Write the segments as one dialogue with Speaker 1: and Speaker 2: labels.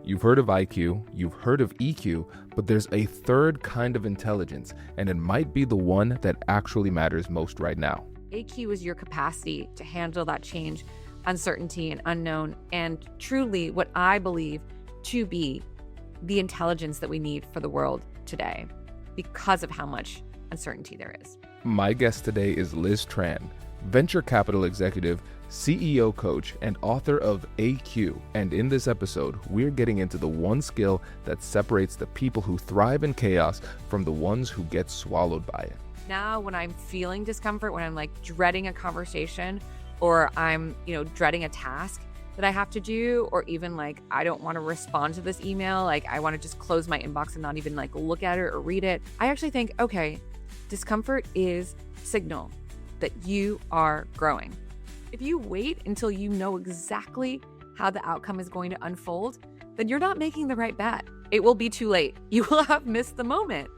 Speaker 1: You've heard of IQ, you've heard of EQ, but there's a third kind of intelligence, and it might be the one that actually matters most right now.
Speaker 2: AQ is your capacity to handle that change, uncertainty, and unknown, and truly what I believe to be the intelligence that we need for the world today because of how much uncertainty there is.
Speaker 1: My guest today is Liz Tran, venture capital executive, CEO coach, and author of AQ. And in this episode, we're getting into the one skill that separates the people who thrive in chaos from the ones who get swallowed by it.
Speaker 2: Now, when I'm feeling discomfort, when I'm like dreading a conversation or I'm, dreading a task that I have to do, or even like, I don't want to respond to this email. Like I want to just close my inbox and not even like look at it or read it. I actually think, okay, discomfort is signal that you are growing. If you wait until you know exactly how the outcome is going to unfold, then you're not making the right bet. It will be too late. You will have missed the moment,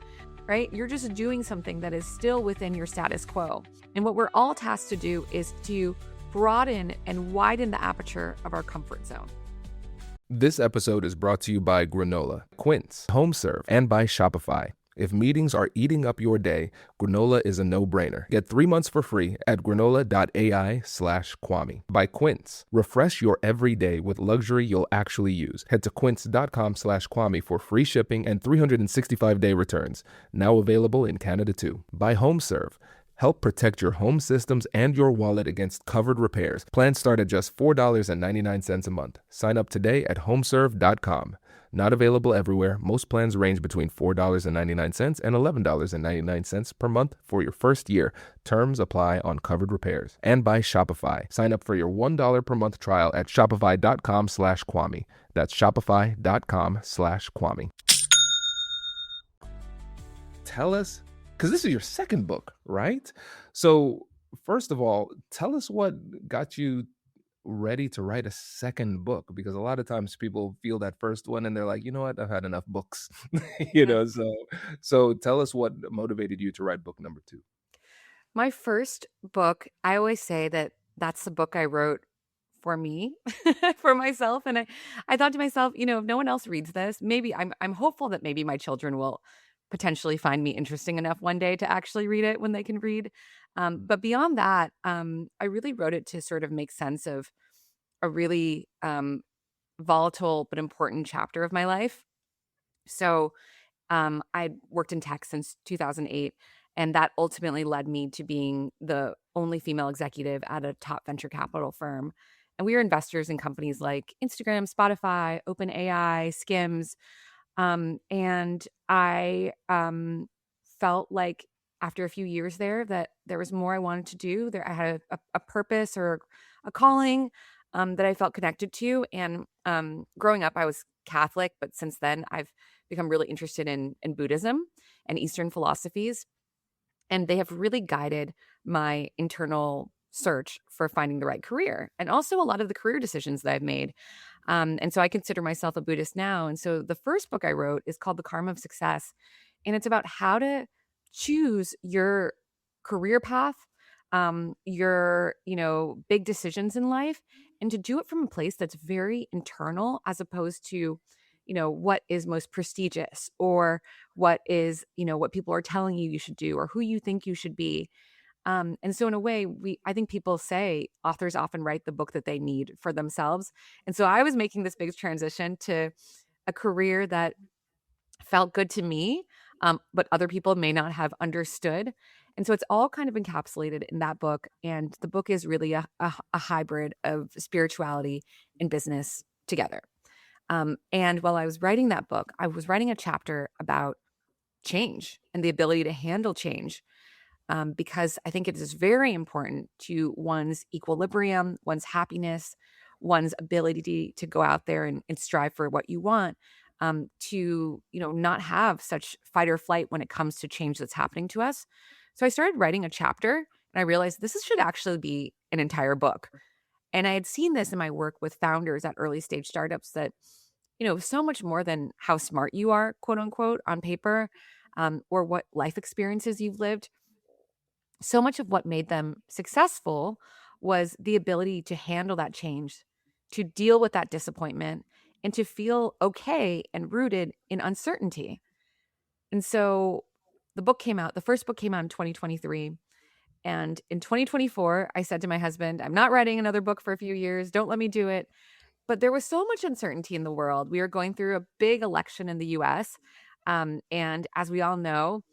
Speaker 2: right? You're just doing something that is still within your status quo. And what we're all tasked to do is to broaden and widen the aperture of our comfort zone.
Speaker 1: This episode is brought to you by Granola, Quince, HomeServe, and by Shopify. If meetings are eating up your day, Granola is a no-brainer. Get 3 months for free at granola.ai/Kwame. By Quince. Refresh your every day with luxury you'll actually use. Head to quince.com/Kwame for free shipping and 365-day returns. Now available in Canada too. By HomeServe. Help protect your home systems and your wallet against covered repairs. Plans start at just $4.99 a month. Sign up today at homeserve.com. Not available everywhere. Most plans range between $4.99 and $11.99 per month for your first year. Terms apply on covered repairs. And by Shopify. Sign up for your $1 per month trial at shopify.com/Kwame. That's shopify.com/Kwame. Tell us, because this is your second book, right? So first of all, tell us what got you ready to write a second book, because a lot of times people feel that first one and they're like, you know what, I've had enough books. So tell us what motivated you to write book number 2.
Speaker 2: My first book, I always say that that's the book I wrote for me, for myself. And I thought to myself, if no one else reads this, maybe I'm hopeful that maybe my children will potentially find me interesting enough one day to actually read it when they can read. But beyond that, I really wrote it to sort of make sense of a really volatile but important chapter of my life. So I worked in tech since 2008, and that ultimately led me to being the only female executive at a top venture capital firm. And we were investors in companies like Instagram, Spotify, OpenAI, Skims. And I felt like after a few years there that there was more I wanted to do. I had a purpose or a calling that I felt connected to. And growing up, I was Catholic, but since then I've become really interested in Buddhism and Eastern philosophies. And they have really guided my internal search for finding the right career, and also a lot of the career decisions that I've made. And so I consider myself a Buddhist now. And so the first book I wrote is called The Karma of Success. And it's about how to choose your career path, your, big decisions in life, and to do it from a place that's very internal as opposed to, what is most prestigious, or what is, what people are telling you should do, or who you think you should be. And so in a way, I think people say authors often write the book that they need for themselves. And so I was making this big transition to a career that felt good to me, but other people may not have understood. And so it's all kind of encapsulated in that book. And the book is really a hybrid of spirituality and business together. And while I was writing that book, I was writing a chapter about change and the ability to handle change. Because I think it is very important to one's equilibrium, one's happiness, one's ability to go out there and strive for what you want, to not have such fight or flight when it comes to change that's happening to us. So I started writing a chapter, and I realized this should actually be an entire book. And I had seen this in my work with founders at early stage startups that, so much more than how smart you are, quote unquote, on paper, or what life experiences you've lived. So much of what made them successful was the ability to handle that change, to deal with that disappointment, and to feel okay and rooted in uncertainty. And so the first book came out in 2023. And in 2024, I said to my husband, I'm not writing another book for a few years. Don't let me do it. But there was so much uncertainty in the world. We were going through a big election in the US. And as we all know,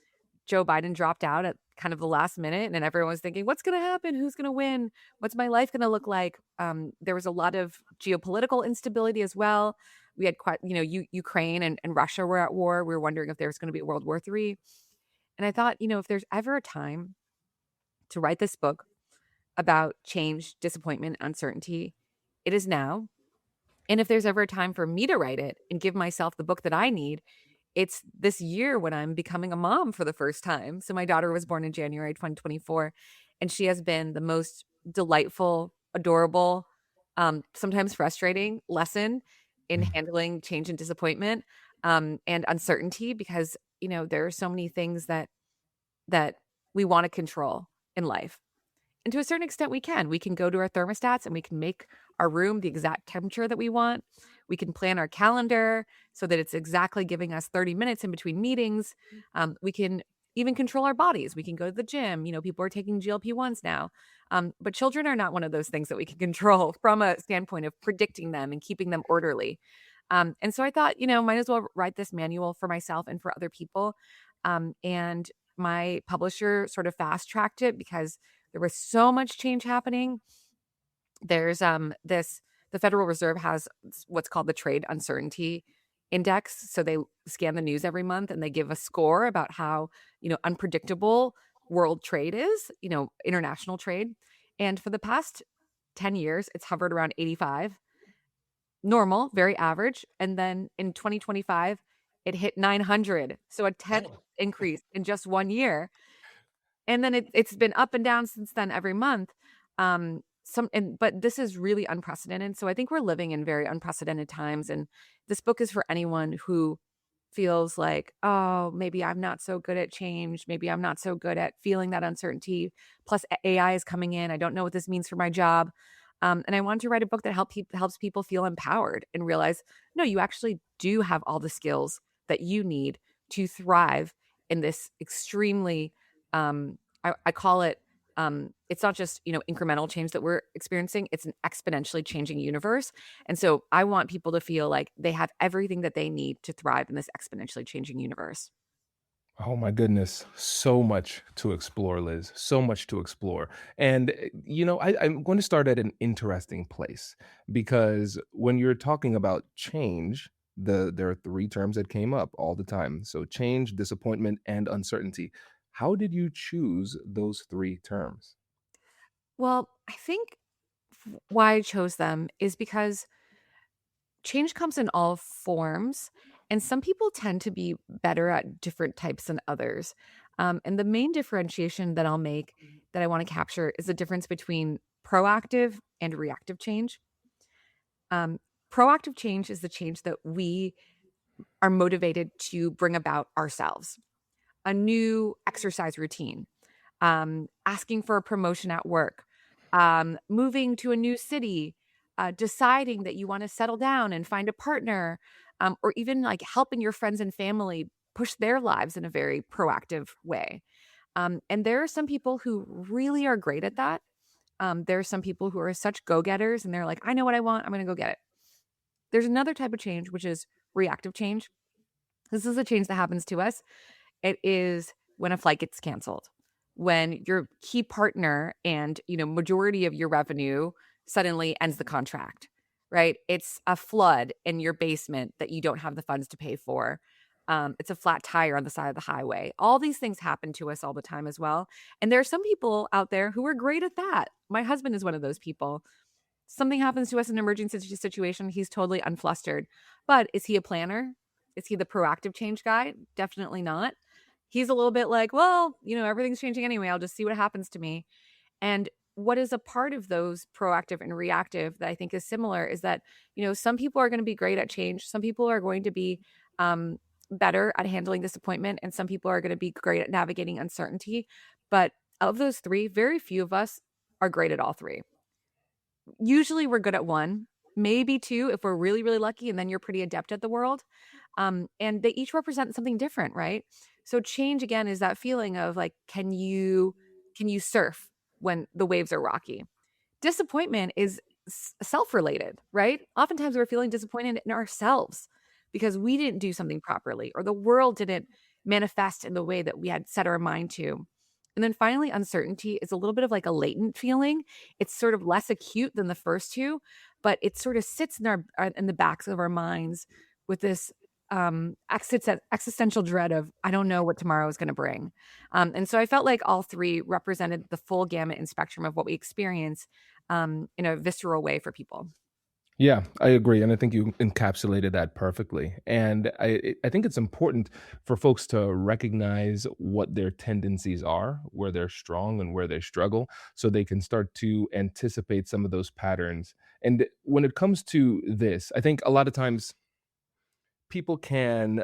Speaker 2: Joe Biden dropped out at kind of the last minute, and everyone was thinking, what's going to happen? Who's going to win? What's my life going to look like? There was a lot of geopolitical instability as well. We had quite, Ukraine and Russia were at war. We were wondering if there was going to be a World War III. And I thought, if there's ever a time to write this book about change, disappointment, uncertainty, it is now. And if there's ever a time for me to write it and give myself the book that I need, it's this year when I'm becoming a mom for the first time. So my daughter was born in January 2024, and she has been the most delightful, adorable, sometimes frustrating lesson in handling change and disappointment, and uncertainty, because there are so many things that we want to control in life. And to a certain extent, we can. We can go to our thermostats and we can make our room the exact temperature that we want. We can plan our calendar so that it's exactly giving us 30 minutes in between meetings. We can even control our bodies. We can go to the gym. People are taking GLP-1s now. But children are not one of those things that we can control from a standpoint of predicting them and keeping them orderly. And so I thought, might as well write this manual for myself and for other people. And my publisher sort of fast tracked it because there was so much change happening. There's the Federal Reserve has what's called the Trade Uncertainty Index. So they scan the news every month and they give a score about how, unpredictable world trade is, international trade. And for the past 10 years, it's hovered around 85. Normal, very average. And then in 2025, it hit 900. So a 10th increase in just 1 year. And then it's been up and down since then every month. But this is really unprecedented. So I think we're living in very unprecedented times. And this book is for anyone who feels like, oh, maybe I'm not so good at change. Maybe I'm not so good at feeling that uncertainty. Plus AI is coming in. I don't know what this means for my job. And I wanted to write a book that helps people feel empowered and realize, no, you actually do have all the skills that you need to thrive in this extremely, I call it, it's not just, incremental change that we're experiencing. It's an exponentially changing universe. And so I want people to feel like they have everything that they need to thrive in this exponentially changing universe.
Speaker 1: Oh my goodness. So much to explore, Liz. So much to explore. And, I'm going to start at an interesting place because when you're talking about change, there are three terms that came up all the time. So change, disappointment, and uncertainty. How did you choose those three terms?
Speaker 2: Well, I think why I chose them is because change comes in all forms, and some people tend to be better at different types than others. And the main differentiation that I'll make that I want to capture is the difference between proactive and reactive change. Um, Proactive change is the change that we are motivated to bring about ourselves. A new exercise routine, asking for a promotion at work, moving to a new city, deciding that you want to settle down and find a partner, or even like helping your friends and family push their lives in a very proactive way. And there are some people who really are great at that. There are some people who are such go-getters and they're like, I know what I want, I'm going to go get it. There's another type of change, which is reactive change. This is a change that happens to us. It is when a flight gets canceled, when your key partner and, majority of your revenue suddenly ends the contract, right? It's a flood in your basement that you don't have the funds to pay for. It's a flat tire on the side of the highway. All these things happen to us all the time as well. And there are some people out there who are great at that. My husband is one of those people. Something happens to us in an emergency situation, he's totally unflustered. But is he a planner? Is he the proactive change guy? Definitely not. He's a little bit like, well, everything's changing anyway. I'll just see what happens to me. And what is a part of those proactive and reactive that I think is similar is that, some people are going to be great at change. Some people are going to be better at handling disappointment. And some people are going to be great at navigating uncertainty. But of those three, very few of us are great at all three. Usually we're good at one, maybe 2 if we're really, really lucky, and then you're pretty adept at the world. And they each represent something different, right? So change again is that feeling of like, can you surf when the waves are rocky? Disappointment is self-related, right? Oftentimes we're feeling disappointed in ourselves because we didn't do something properly or the world didn't manifest in the way that we had set our mind to. And then finally, uncertainty is a little bit of like a latent feeling. It's sort of less acute than the first two, but it sort of sits in in the backs of our minds with this existential dread of I don't know what tomorrow is going to bring. And so I felt like all three represented the full gamut and spectrum of what we experience in a visceral way for people.
Speaker 1: Yeah, I agree, and I think you encapsulated that perfectly. And I think it's important for folks to recognize what their tendencies are, where they're strong and where they struggle, so they can start to anticipate some of those patterns. And when it comes to this, I think a lot of times people can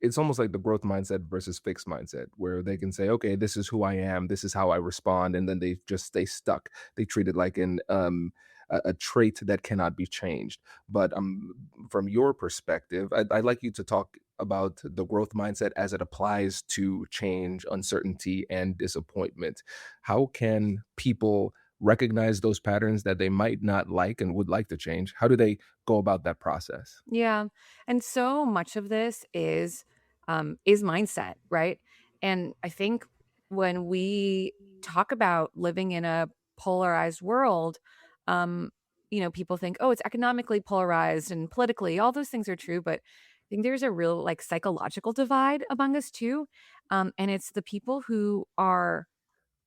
Speaker 1: it's almost like the growth mindset versus fixed mindset where they can say, okay, this is who I am, this is how I respond, and then they just stay stuck. They treat it like a trait that cannot be changed. But from your perspective, I'd like you to talk about the growth mindset as it applies to change, uncertainty, and disappointment. How can people recognize those patterns that they might not like and would like to change? How do they go about that process?
Speaker 2: Yeah. And so much of this is mindset, right? And I think when we talk about living in a polarized world, um, people think, oh, it's economically polarized and politically, all those things are true, but I think there's a real like psychological divide among us too. And it's the people who are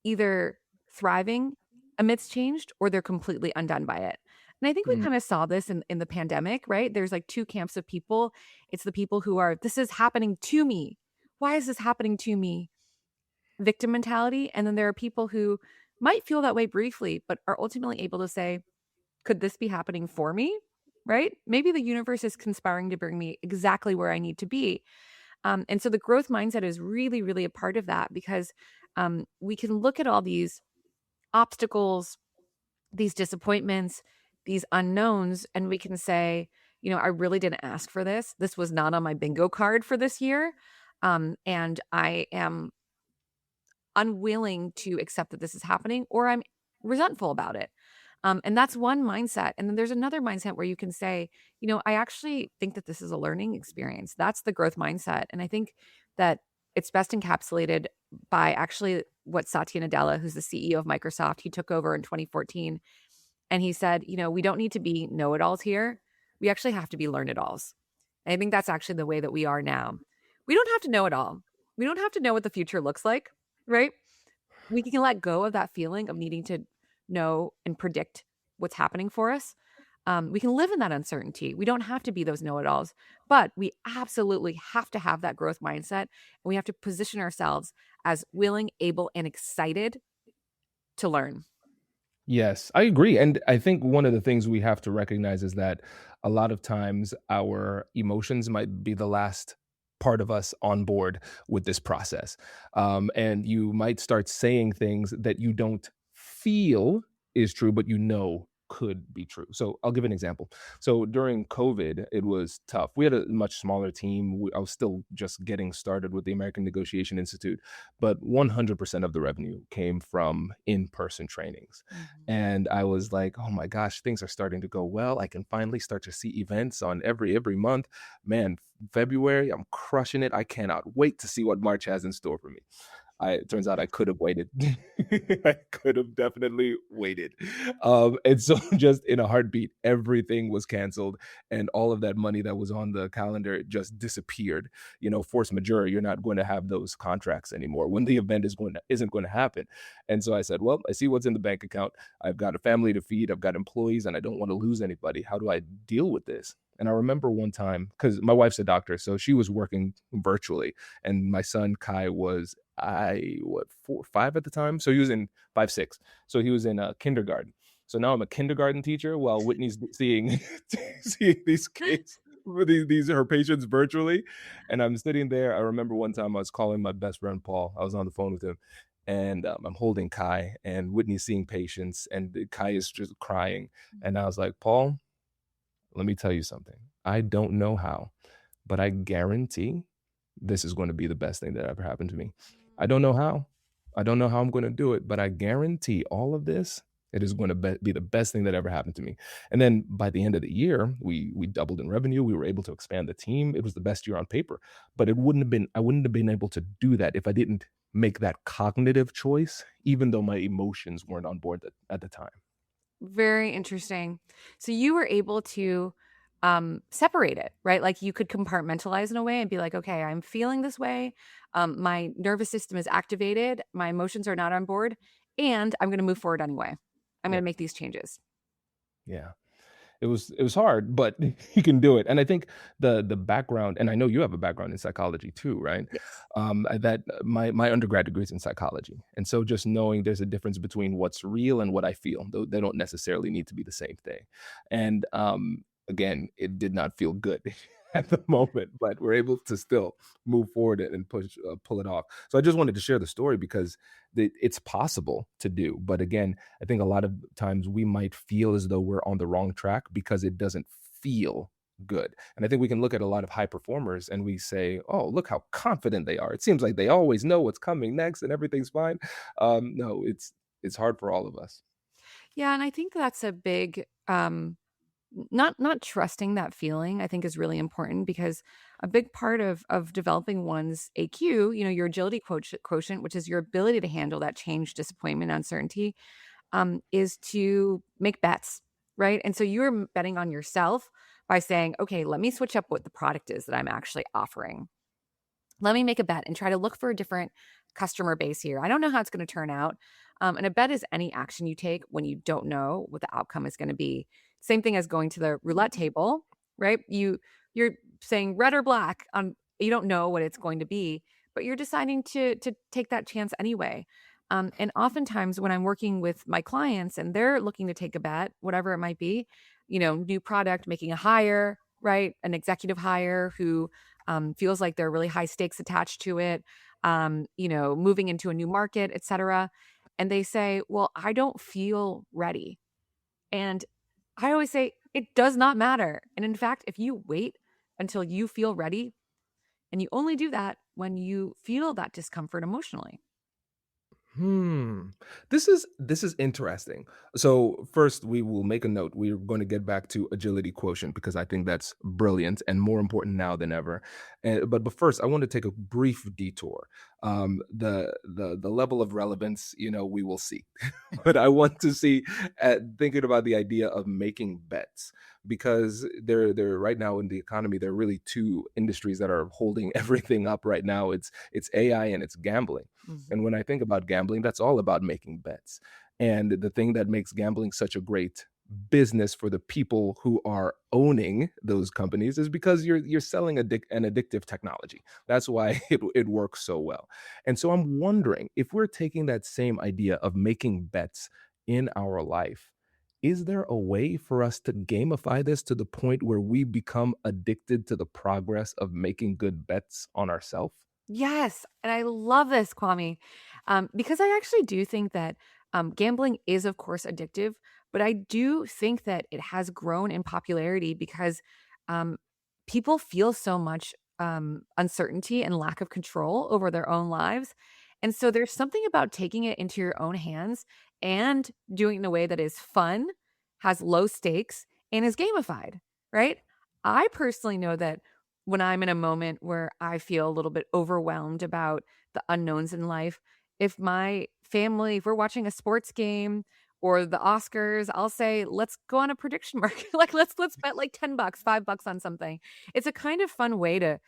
Speaker 2: either thriving amidst change or they're completely undone by it. And I think we
Speaker 1: Mm,
Speaker 2: kind of saw this in the pandemic, right? There's like two camps of people. It's the people who are, this is happening to me. Why is this happening to me? Victim mentality. And then there are people who might feel that way briefly, but are ultimately able to say, could this be happening for me? Right? Maybe the universe is conspiring to bring me exactly where I need to be. And so the growth mindset is really, really a part of that because we can look at all these obstacles, these disappointments, these unknowns, and we can say, I really didn't ask for this. This was not on my bingo card for this year. And I am unwilling to accept that this is happening, or I'm resentful about it. And that's one mindset. And then there's another mindset where you can say, I actually think that this is a learning experience. That's the growth mindset. And I think that it's best encapsulated by actually what Satya Nadella, who's the CEO of Microsoft, he took over in 2014. And he said, we don't need to be know it alls here. We actually have to be learn it alls. I think that's actually the way that we are now. We don't have to know it all. We don't have to know what the future looks like, right? We can let go of that feeling of needing to know and predict what's happening for us. We can live in that uncertainty. We don't have to be those know-it-alls, but we absolutely have to have that growth mindset. And we have to position ourselves as willing, able, and excited to learn.
Speaker 1: yes, I agree. And I think one of the things we have to recognize is that a lot of times our emotions might be the last part of us on board with this process. And you might start saying things that you don't feel is true, but you know could be true. So I'll give an example. So during COVID, it was tough. We had a much smaller team. I was still just getting started with the American Negotiation Institute, but 100% of the revenue came from in person trainings.
Speaker 2: Mhm.
Speaker 1: And I was like, oh my gosh, things are starting to go well. I can finally start to see events on every month. Man, February, I'm crushing it. I cannot wait to see what March has in store for me. It turns out I could have waited. I could have definitely waited. And so just in a heartbeat, everything was canceled and all of that money that was on the calendar just disappeared. Force majeure, you're not going to have those contracts anymore when the event isn't going to happen. And so I said, well, I see what's in the bank account. I've got a family to feed, I've got employees, and I don't want to lose anybody. How do I deal with this? And I remember one time, because my wife's a doctor, so she was working virtually, and my son Kai was what 4, 5 at the time, so he was in 5, 6, so he was in kindergarten. So now I'm a kindergarten teacher while Whitney's seeing seeing these kids, these her patients virtually, and I'm sitting there. I remember one time I was calling my best friend Paul. I was on the phone with him, and I'm holding Kai, and Whitney's seeing patients, and Kai is just crying, and I was like, Paul, let me tell you something. I don't know how, but I guarantee this is going to be the best thing that ever happened to me. I don't know how. I don't know how I'm going to do it, but I guarantee all of this, it is going to be the best thing that ever happened to me. And then by the end of the year, we doubled in revenue. We were able to expand the team. It was the best year on paper, but it wouldn't have been. I wouldn't have been able to do that if I didn't make that cognitive choice, even though my emotions weren't on board at the time.
Speaker 2: Very interesting. So you were able to separate it, right? Like you could compartmentalize in a way and be like, okay, I'm feeling this way. My nervous system is activated. My emotions are not on board. And I'm going to move forward anyway. I'm going
Speaker 1: Yeah,
Speaker 2: to make these changes.
Speaker 1: yeah. It was hard, but you can do it. And I think the background, and I know you have a background in psychology too, right?
Speaker 2: Yes.
Speaker 1: That my undergrad degree is in psychology, and so just knowing there's a difference between what's real and what I feel, though they don't necessarily need to be the same thing. And again, it did not feel good at the moment, but we're able to still move forward and pull it off. So I just wanted to share the story because it's possible to do, but again, I think a lot of times we might feel as though we're on the wrong track because it doesn't feel good. And I think we can look at a lot of high performers and we say, "Oh, look how confident they are. It seems like they always know what's coming next and everything's fine." No, it's hard for all of us.
Speaker 2: Yeah, and I think that's a big not trusting that feeling, I think is really important because a big part of developing one's AQ, your agility quotient, which is your ability to handle that change, disappointment, uncertainty, is to make bets, right? And so you're betting on yourself by saying, okay, let me switch up what the product is that I'm actually offering. Let me make a bet and try to look for a different customer base here. I don't know how it's going to turn out. And a bet is any action you take when you don't know what the outcome is going to be. Same thing as going to the roulette table, right? You're saying red or black on you don't know what it's going to be, but you're deciding to take that chance anyway. And oftentimes when I'm working with my clients and they're looking to take a bet, whatever it might be, new product, making a hire, right? An executive hire who feels like there are really high stakes attached to it, moving into a new market, et cetera. And they say, well, I don't feel ready. And I always say, it does not matter. And in fact, if you wait until you feel ready, and you only do that when you feel that discomfort emotionally.
Speaker 1: Hmm. This is interesting. So first, we will make a note. We're going to get back to agility quotient because I think that's brilliant and more important now than ever. But first, I want to take a brief detour. The level of relevance, we will see. But I want to see, thinking about the idea of making bets because there right now in the economy there are really two industries that are holding everything up right now. It's AI and it's gambling.
Speaker 2: Mhm.
Speaker 1: And when I think about gambling, that's all about making bets. And the thing that makes gambling such a great business for the people who are owning those companies is because you're selling an addictive technology. That's why it works so well. And so I'm wondering if we're taking that same idea of making bets in our life, is there a way for us to gamify this to the point where we become addicted to the progress of making good bets on ourselves?
Speaker 2: Yes, and I love this, Kwame, because I actually do think that gambling is, of course, addictive, but I do think that it has grown in popularity because um, people feel so much uncertainty and lack of control over their own lives. And so there's something about taking it into your own hands and doing it in a way that is fun, has low stakes, and is gamified, right? I personally know that when I'm in a moment where I feel a little bit overwhelmed about the unknowns in life, if we're watching a sports game or the Oscars, I'll say, let's go on a prediction market. Like let's bet like $10, $5 on something. It's a kind of fun way to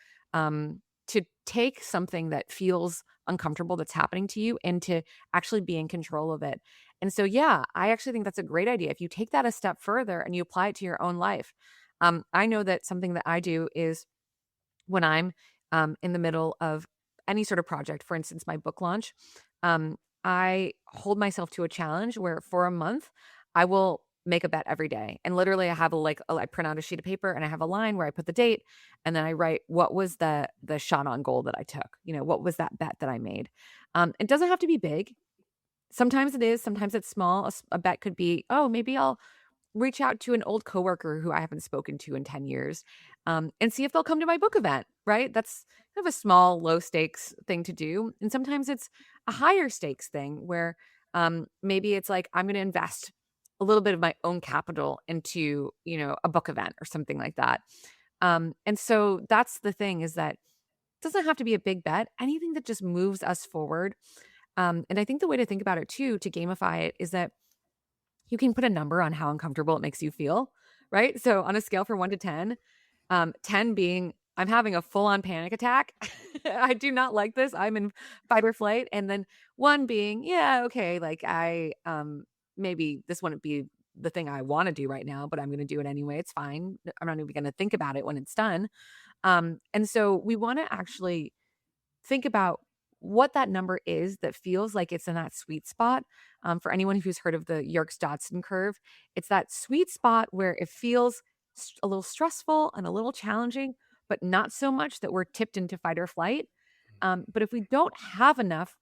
Speaker 2: take something that feels uncomfortable that's happening to you and to actually be in control of it. And so yeah, I actually think that's a great idea. If you take that a step further and you apply it to your own life. I know that something that I do is when I'm in the middle of any sort of project, for instance, my book launch, I hold myself to a challenge where for a month I will make a bet every day. And literally I have I print out a sheet of paper and I have a line where I put the date and then I write what was the shot on goal that I took. What was that bet that I made? It doesn't have to be big. Sometimes it is, sometimes it's small. A bet could be, oh, maybe I'll reach out to an old coworker who I haven't spoken to in 10 years, and see if they'll come to my book event, right? That's kind of a small, low stakes thing to do. And sometimes it's a higher stakes thing where maybe it's like, I'm going to invest a little bit of my own capital into, a book event or something like that. And so that's the thing, is that it doesn't have to be a big bet, anything that just moves us forward. And I think the way to think about it too, to gamify it, is that you can put a number on how uncomfortable it makes you feel, right? So on a scale from 1 to 10, 10 being I'm having a full-on panic attack. I do not like this. I'm in fight or flight. And then 1 being, yeah, okay, like I maybe this wouldn't be the thing I want to do right now, but I'm going to do it anyway. It's fine. I'm not even going to think about it when it's done. And so we want to actually think about what that number is that feels like it's in that sweet spot. For anyone who's heard of the Yerkes-Dodson curve, it's that sweet spot where it feels a little stressful and a little challenging, but not so much that we're tipped into fight or flight. But if we don't have enough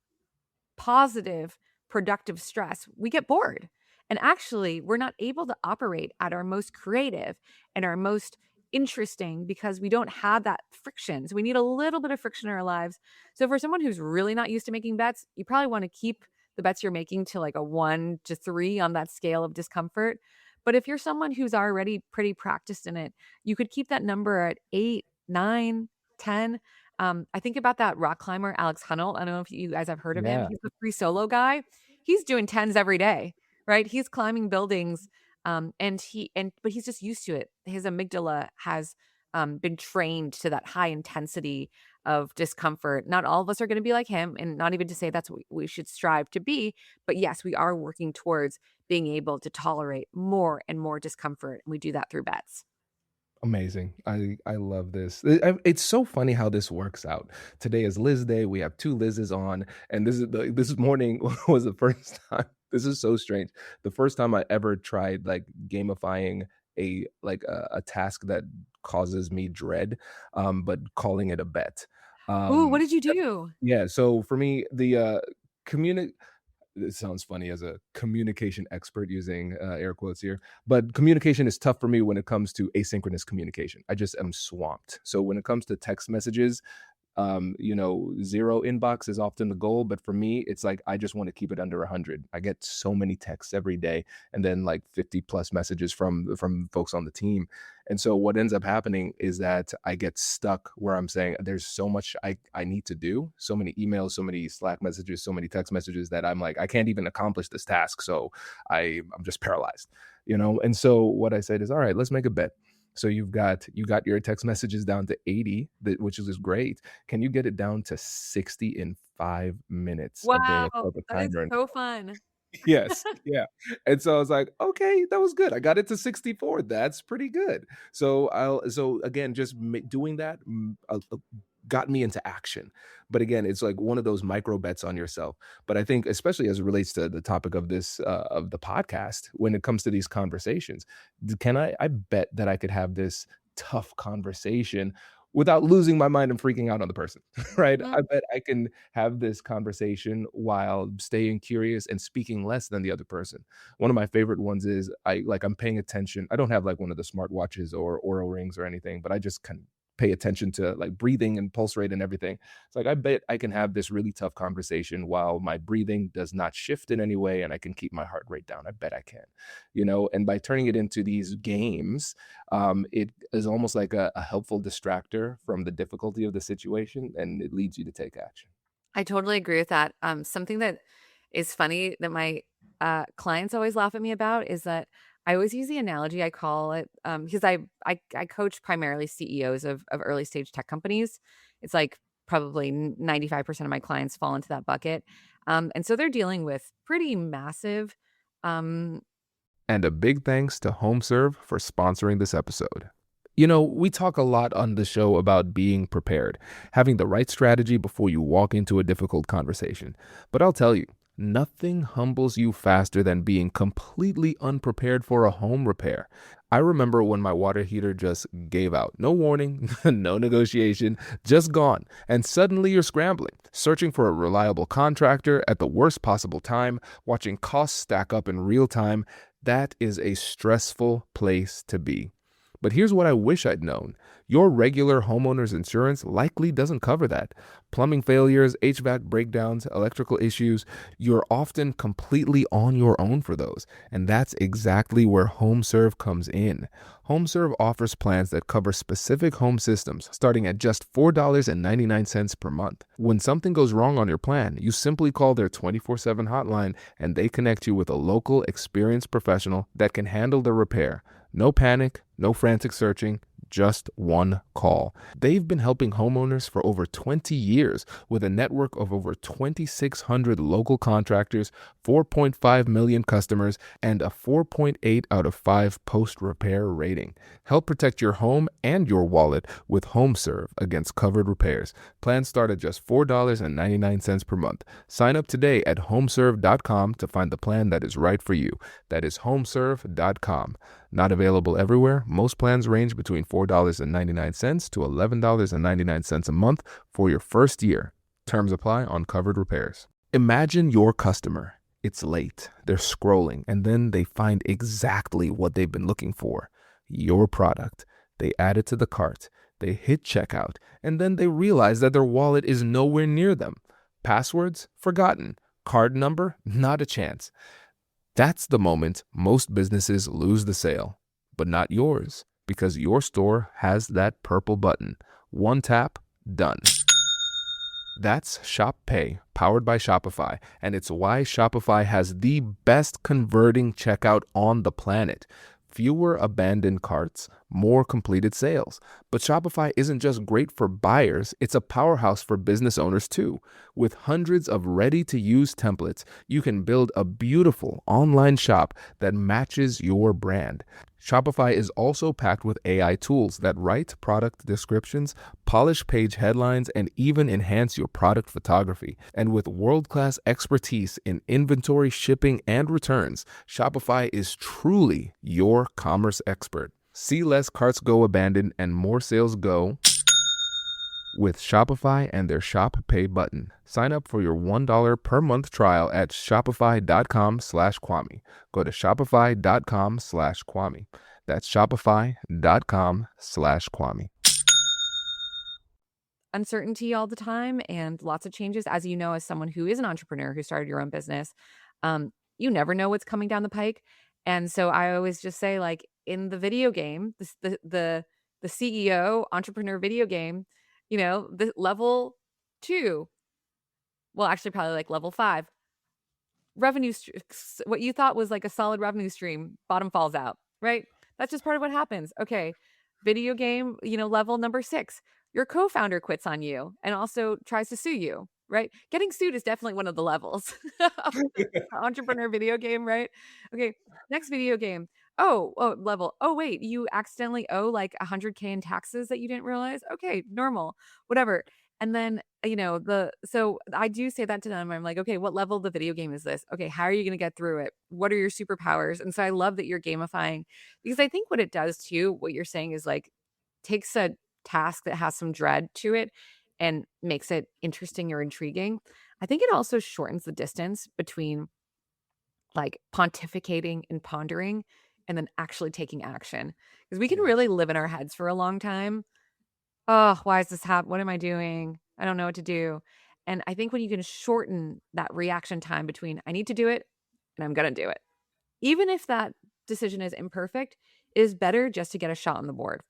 Speaker 2: positive, productive stress, we get bored. And actually, we're not able to operate at our most creative and our most interesting because we don't have that friction. So we need a little bit of friction in our lives. So for someone who's really not used to making bets, you probably want to keep the bets you're making to like a 1 to 3 on that scale of discomfort. But if you're someone who's already pretty practiced in it, you could keep that number at 8, 9, 10. I think about that rock climber, Alex Honnold. I don't know if you guys have heard of him.
Speaker 1: Yeah.
Speaker 2: He's the free solo guy. He's doing 10s every day, right? He's climbing buildings. But he's just used to it. His amygdala has been trained to that high intensity of discomfort. Not all of us are going to be like him, and not even to say that's what we should strive to be. But yes, we are working towards being able to tolerate more and more discomfort. And we do that through bets.
Speaker 1: Amazing. I love this. It's so funny how this works out. Today is Liz Day. We have 2 Liz's on, and this morning was the first time. This is so strange. The first time I ever tried like gamifying a task that causes me dread, but calling it a bet.
Speaker 2: Ooh, what
Speaker 1: Um,
Speaker 2: did you do?
Speaker 1: yeah. So for me, the communi it sounds funny as a communication expert using air quotes here, but communication is tough for me when it comes to asynchronous communication. I just am swamped. So when it comes to text messages, 0 inbox is often the goal, but for me, it's like I just want to keep it under 100. I get so many texts every day, and then like 50 plus messages from folks on the team. And so what ends up happening is that I get stuck where I'm saying there's so much I need to do, so many emails, so many Slack messages, so many text messages that I'm like, I can't even accomplish this task. So I'm just paralyzed, And so what I said is, all right, let's make a bet. So you got your text messages down to 80, which is great. Can you get it down to 60 in 5 minutes a day? I
Speaker 2: Wow,
Speaker 1: put the
Speaker 2: that is
Speaker 1: timer in.
Speaker 2: so fun.
Speaker 1: Yes, yeah. And so I was like, okay, that was good. I got it to 64. That's pretty good. So again, just doing that got me into action. But again, it's like one of those micro bets on yourself. But I think, especially as it relates to the topic of this of the podcast, when it comes to these conversations, can I bet that I could have this tough conversation without losing my mind and freaking out on the person, right?
Speaker 2: Mm.
Speaker 1: I bet I can have this conversation while staying curious and speaking less than the other person. One of my favorite ones is I'm paying attention. I don't have like one of the smart watches or Oura rings or anything, but I just kind of pay attention to like breathing and pulse rate and everything. It's like I bet I can have this really tough conversation while my breathing does not shift in any way and I can keep my heart rate down. I bet I can, and by turning it into these games, it is almost like a helpful distractor from the difficulty of the situation, and it leads you to take action.
Speaker 2: I totally agree with that. Something that is funny that my clients always laugh at me about is that I always use the analogy. I call it because I coach primarily CEOs of early stage tech companies. It's like probably 95% of my clients fall into that bucket, and so they're dealing with pretty massive. Um,
Speaker 1: And a big thanks to HomeServe for sponsoring this episode. We talk a lot on the show about being prepared, having the right strategy before you walk into a difficult conversation. But I'll tell you, nothing humbles you faster than being completely unprepared for a home repair. I remember when my water heater just gave out. No warning, no negotiation, just gone. And suddenly you're scrambling, searching for a reliable contractor at the worst possible time, watching costs stack up in real time. That is a stressful place to be. But here's what I wish I'd known. Your regular homeowner's insurance likely doesn't cover that. Plumbing failures, HVAC breakdowns, electrical issues, you're often completely on your own for those. And that's exactly where HomeServe comes in. HomeServe offers plans that cover specific home systems starting at just $4.99 per month. When something goes wrong on your plan, you simply call their 24/7 hotline and they connect you with a local, experienced professional that can handle the repair. No panic, no frantic searching, just one call. They've been helping homeowners for over 20 years with a network of over 2,600 local contractors, 4.5 million customers, and a 4.8 out of 5 post-repair rating. Help protect your home and your wallet with HomeServe against covered repairs. Plans start at just $4.99 per month. Sign up today at homeserve.com to find the plan that is right for you. That is homeserve.com. Not available everywhere. Most plans range between $4.99 to $11.99 a month for your first year. Terms apply on covered repairs. Imagine your customer. It's late. They're scrolling, and then they find exactly what they've been looking for. Your product. They add it to the cart. They hit checkout, and then they realize that their wallet is nowhere near them. Passwords? Forgotten. Card number? Not a chance. That's the moment most businesses lose the sale, but not yours, because your store has that purple button. One tap, done. That's Shop Pay, powered by Shopify, and it's why Shopify has the best converting checkout on the planet. Fewer abandoned carts, more completed sales. But Shopify isn't just great for buyers, it's a powerhouse for business owners too. With hundreds of ready-to-use templates, you can build a beautiful online shop that matches your brand. Shopify is also packed with AI tools that write product descriptions, polish page headlines, and even enhance your product photography. And with world-class expertise in inventory, shipping, and returns, Shopify is truly your commerce expert. See less carts go abandoned and more sales go with Shopify and their Shop Pay button. Sign up for your $1 per month trial at shopify.com/Kwame. Go to shopify.com/Kwame. That's shopify.com/Kwame.
Speaker 2: Uncertainty all the time and lots of changes. As you know, as someone who is an entrepreneur who started your own business, you never know what's coming down the pike. And so I always just say, like in the video game, the CEO entrepreneur video game, the level 2, well, actually probably like level 5 revenue, what you thought was like a solid revenue stream, bottom falls out, right? That's just part of what happens. Okay. Video game, level number 6, your co-founder quits on you and also tries to sue you, right? Getting sued is definitely one of the levels of the entrepreneur video game, right? Okay. Next video game. Oh, level. Oh, wait, you accidentally owe like 100K in taxes that you didn't realize. Okay. Normal, whatever. And then, so I do say that to them. I'm like, okay, what level of the video game is this? Okay, how are you going to get through it? What are your superpowers? And so I love that you're gamifying, because I think what it does too, what you're saying is like takes a task that has some dread to it and makes it interesting or intriguing. I think it also shortens the distance between like pontificating and pondering and then actually taking action. Because we can really live in our heads for a long time. Oh, why is this happening? What am I doing? I don't know what to do. And I think when you can shorten that reaction time between I need to do it and I'm going to do it, even if that decision is imperfect, it is better just to get a shot on the board.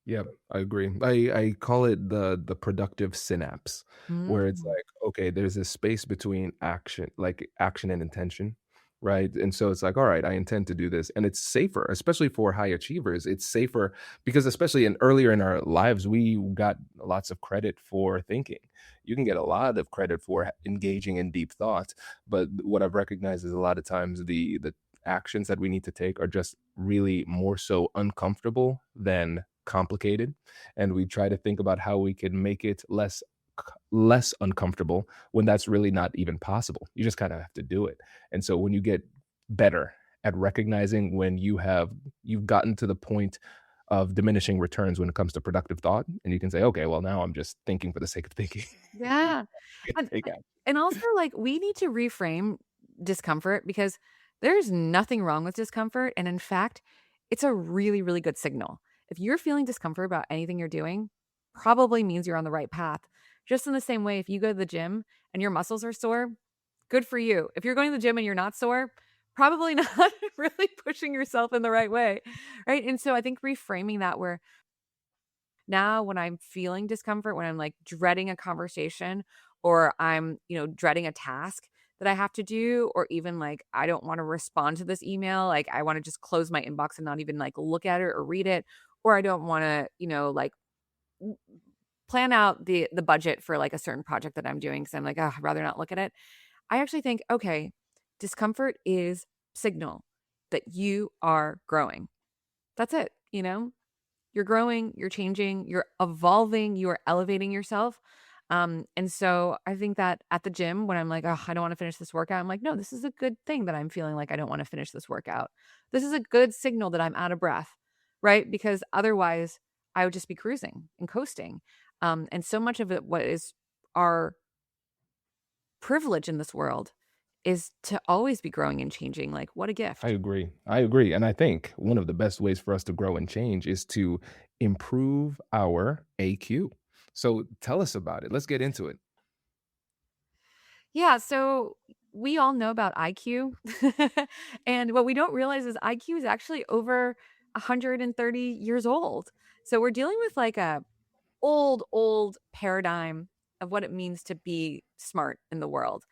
Speaker 1: Yep, I agree. I call it the productive synapse, where it's
Speaker 2: Mm.
Speaker 1: like, okay, there's this space between action, like action and intention, right? And so it's like, all right, I intend to do this, and it's safer, especially for high achievers. It's safer because especially in earlier in our lives, we got lots of credit for thinking. You can get a lot of credit for engaging in deep thought, but what I've recognized is a lot of times the actions that we need to take are just really more so uncomfortable than complicated, and we try to think about how we could make it less uncomfortable when that's really not even possible. You just kind of have to do it. And so when you get better at recognizing when you've gotten to the point of diminishing returns when it comes to productive thought, and you can say, okay, well, now I'm just thinking for the sake of thinking.
Speaker 2: Yeah.
Speaker 1: You can
Speaker 2: And,
Speaker 1: take action.
Speaker 2: and also, like, we need to reframe discomfort, because There's nothing wrong with discomfort, and in fact, it's a really, really good signal. If you're feeling discomfort about anything you're doing, probably means you're on the right path. Just in the same way, if you go to the gym and your muscles are sore, good for you. If you're going to the gym and you're not sore, probably not really pushing yourself in the right way, right? And so I think reframing that where now when I'm feeling discomfort, when I'm like dreading a conversation or I'm, dreading a task that I have to do, or even like I don't want to respond to this email, like I want to just close my inbox and not even like look at it or read it, or I don't want to, like w- plan out the budget for like a certain project that I'm doing because I'm like, oh, I'd rather not look at it. I actually think, okay, discomfort is signal that you are growing. That's it. You're growing, you're changing, you're evolving, you are elevating yourself. And so I think that at the gym, when I'm like, oh, I don't want to finish this workout, I'm like, no, this is a good thing that I'm feeling like I don't want to finish this workout. This is a good signal that I'm out of breath, right? Because otherwise, I would just be cruising and coasting. And so much of it, what is our privilege in this world, is to always be growing and changing. Like, what a
Speaker 1: I
Speaker 2: gift.
Speaker 1: agree. I agree. And I think one of the best ways for us to grow and change is to improve our AQ. So tell us about it. Let's get into it.
Speaker 2: Yeah, so we all know about IQ. And what we don't realize is IQ is actually over 130 years old. So we're dealing with like a old paradigm of what it means to be smart in the world.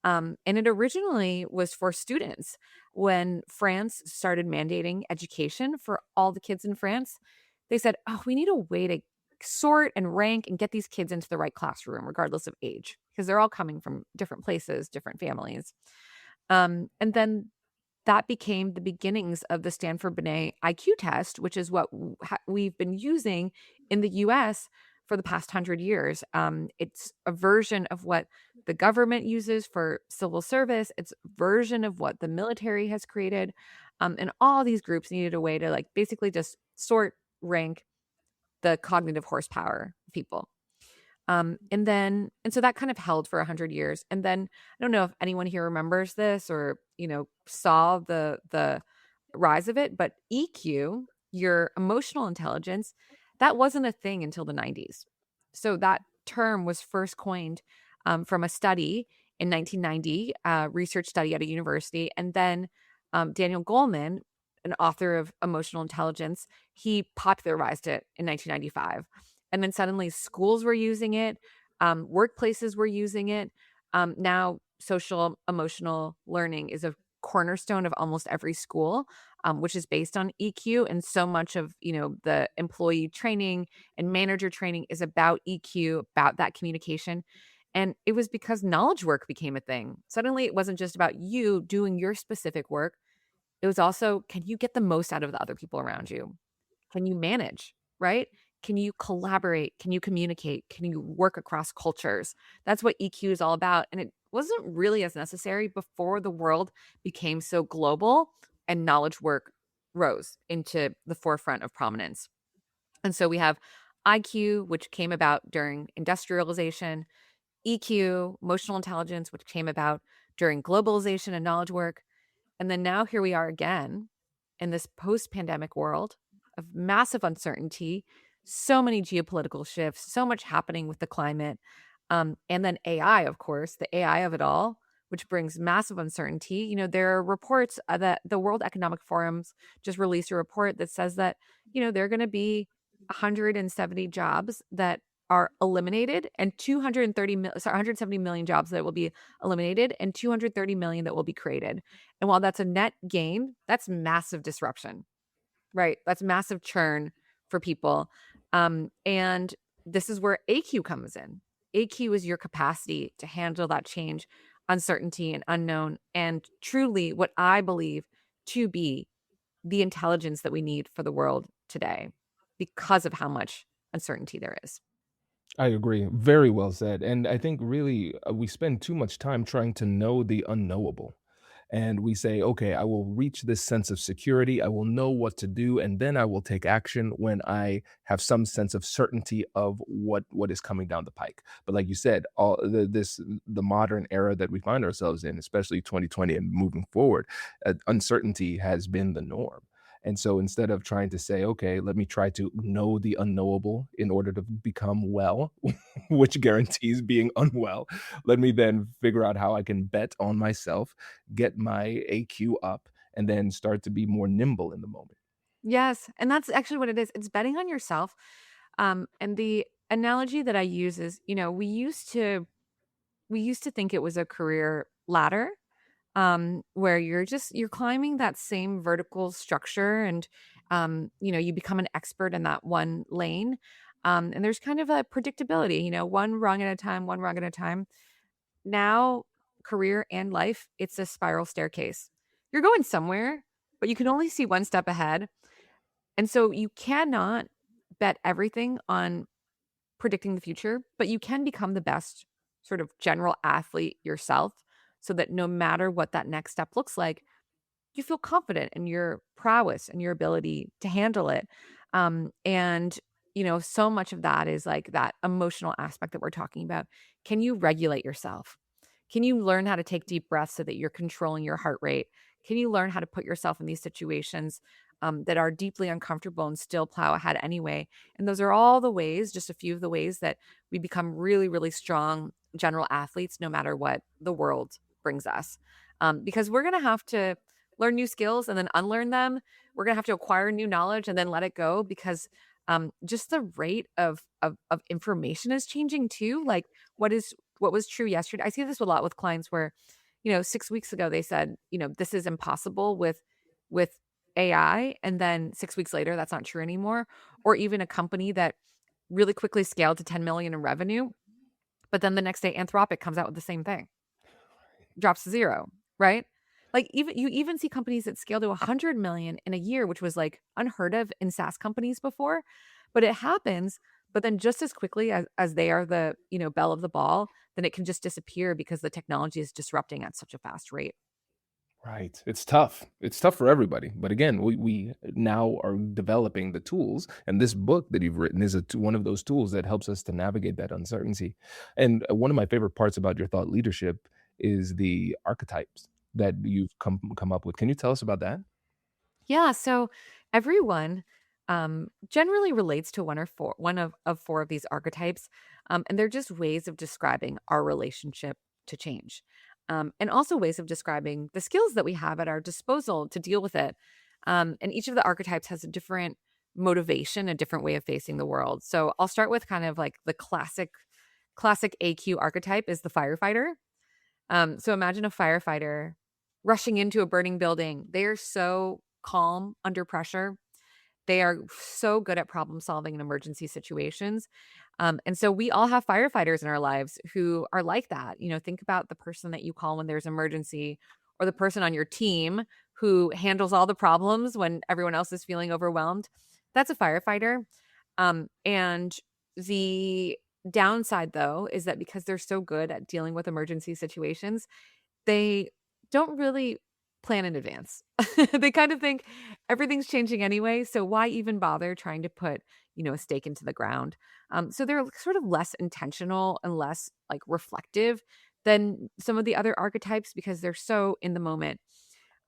Speaker 2: And it originally was for students. When France started mandating education for all the kids in France, they said, oh, we need a way to sort and rank and get these kids into the right classroom, regardless of age, because they're all coming from different places, different families. And then that became the beginnings of the Stanford Binet IQ test, which is what we've been using in the US for the past 100 years. It's a version of what the government uses for civil service. It's a version of what the military has created. And all these groups needed a way to like basically just sort, rank the cognitive horsepower of people. And so that kind of held for 100 years. And then I don't know if anyone here remembers this or, saw the rise of it, but EQ, your emotional intelligence, that wasn't a thing until the 90s. So that term was first coined from a study in 1990, a research study at a university. And then Daniel Goleman, an author of emotional intelligence, he popularized it in 1995. And then suddenly schools were using it, workplaces were using it. Now, social emotional learning is a cornerstone of almost every school, which is based on EQ. And so much of the employee training and manager training is about EQ, about that communication. And it was because knowledge work became a thing. Suddenly, it wasn't just about you doing your specific work. It was also, can you get the most out of the other people around you? Can you manage, right? Can you collaborate? Can you communicate? Can you work across cultures? That's what EQ is all about. And it wasn't really as necessary before the world became so global and knowledge work rose into the forefront of prominence. And so we have IQ, which came about during industrialization, EQ, emotional intelligence, which came about during globalization and knowledge work. And then now here we are again in this post pandemic world of massive uncertainty, so many geopolitical shifts, so much happening with the climate. And then AI, of course, the AI of it all, which brings massive uncertainty. There are reports that the World Economic Forums just released a report that says that, there are going to be 170 jobs that are eliminated and 170 million jobs that will be eliminated and 230 million that will be created. And while that's a net gain, that's massive disruption, right? That's massive churn for people. And this is where AQ comes in. AQ is your capacity to handle that change, uncertainty, and unknown, and truly what I believe to be the intelligence that we need for the world today because of how much uncertainty there is.
Speaker 1: I agree. Very well said. And I think really we spend too much time trying to know the unknowable. And we say, okay, I will reach this sense of security. I will know what to do. And then I will take action when I have some sense of certainty of what is coming down the pike. But like you said, the modern era that we find ourselves in, especially 2020 and moving forward, uncertainty has been the norm. And so instead of trying to say, okay, let me try to know the unknowable in order to become well, which guarantees being unwell, let me then figure out how I can bet on myself, get my AQ up, and then start to be more nimble in the moment.
Speaker 2: Yes, and that's actually what it is. It's betting on yourself. And the analogy that I use is, we used to think it was a career ladder, where you're climbing that same vertical structure, and you become an expert in that one lane. And there's kind of a predictability, one rung at a time, one rung at a time. Now, career and life, it's a spiral staircase. You're going somewhere, but you can only see one step ahead. And so you cannot bet everything on predicting the future, but you can become the best sort of general athlete yourself, so that no matter what that next step looks like, you feel confident in your prowess and your ability to handle it. And so much of that is like that emotional aspect that we're talking about. Can you regulate yourself? Can you learn how to take deep breaths so that you're controlling your heart rate? Can you learn how to put yourself in these situations that are deeply uncomfortable and still plow ahead anyway? And those are all the ways, just a few of the ways that we become really, really strong general athletes, no matter what the world brings us. Because we're going to have to learn new skills and then unlearn them. We're going to have to acquire new knowledge and then let it go, because just the rate of information is changing too. Like, what was true yesterday. I see this a lot with clients where, 6 weeks ago they said, this is impossible with AI, and then 6 weeks later that's not true anymore. Or even a company that really quickly scaled to 10 million in revenue, but then the next day Anthropic comes out with the same thing, drops to zero, right? Like, even see companies that scale to 100 million in a year, which was like unheard of in SaaS companies before, but it happens. But then just as quickly as they are the, bell of the ball, then it can just disappear because the technology is disrupting at such a fast rate.
Speaker 1: Right. It's tough. It's tough for everybody. But again, we now are developing the tools. And this book that you've written is one of those tools that helps us to navigate that uncertainty. And one of my favorite parts about your thought leadership is the archetypes that you've come up with. Can you tell us about that?
Speaker 2: Yeah, so everyone generally relates to one of four of these archetypes, and they're just ways of describing our relationship to change, and also ways of describing the skills that we have at our disposal to deal with it. And each of the archetypes has a different motivation, a different way of facing the world. So I'll start with kind of like the classic AQ archetype is the firefighter. So imagine a firefighter rushing into a burning building. They are so calm under pressure. They are so good at problem solving in emergency situations. And so we all have firefighters in our lives who are like that. Think about the person that you call when there's emergency, or the person on your team who handles all the problems when everyone else is feeling overwhelmed. That's a firefighter. And the downside, though, is that because they're so good at dealing with emergency situations, they don't really plan in advance. They kind of think everything's changing anyway, so why even bother trying to put, a stake into the ground? So they're sort of less intentional and less like reflective than some of the other archetypes, because they're so in the moment.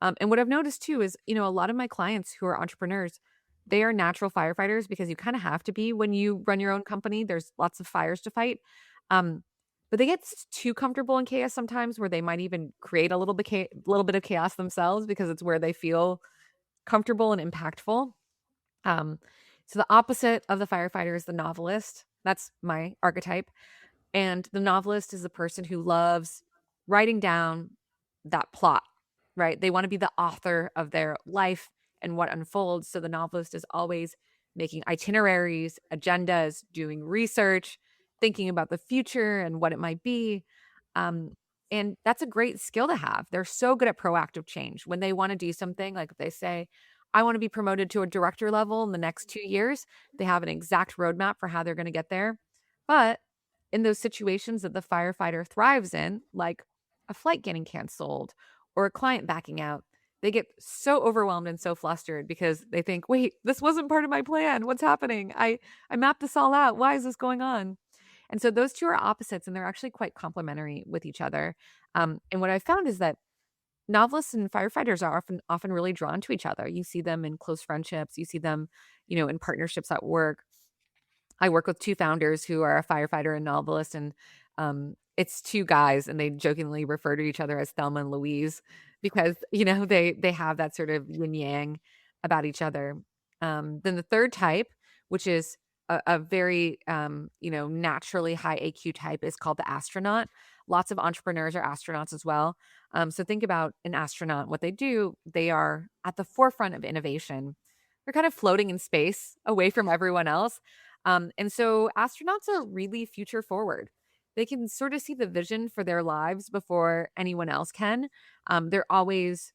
Speaker 2: And what I've noticed too is, a lot of my clients who are entrepreneurs, they are natural firefighters, because you kind of have to be when you run your own company. There's lots of fires to fight. Um, but they get too comfortable in chaos sometimes, where they might even create a little bit of chaos themselves, because it's where they feel comfortable and impactful. Um, so the opposite of the firefighter is the novelist. That's my archetype. And the novelist is the person who loves writing down that plot, right? They want to be the author of their life and what unfolds. So the novelist is always making itineraries, agendas, doing research, thinking about the future and what it might be. Um, and that's a great skill to have. They're so good at proactive change. When they want to do something, like if they say, I want to be promoted to a director level in the next 2 years, they have an exact roadmap for how they're going to get there. But in those situations that the firefighter thrives in, like a flight getting canceled, or a client backing out, they get so overwhelmed and so flustered because they think, wait, this wasn't part of my plan. What's happening? I mapped this all out. Why is this going on? And so those two are opposites, and they're actually quite complementary with each other. And what I found is that novelists and firefighters are often really drawn to each other. You see them in close friendships. You see them, in partnerships at work. I work with two founders who are a firefighter and novelist, and it's two guys, and they jokingly refer to each other as Thelma and Louise because they have that sort of yin yang about each other. Then the third type, which is a very naturally high AQ type, is called the astronaut. Lots of entrepreneurs are astronauts as well. So think about an astronaut. What they do, they are at the forefront of innovation. They're kind of floating in space away from everyone else. And so astronauts are really future forward. They can sort of see the vision for their lives before anyone else can. They're always,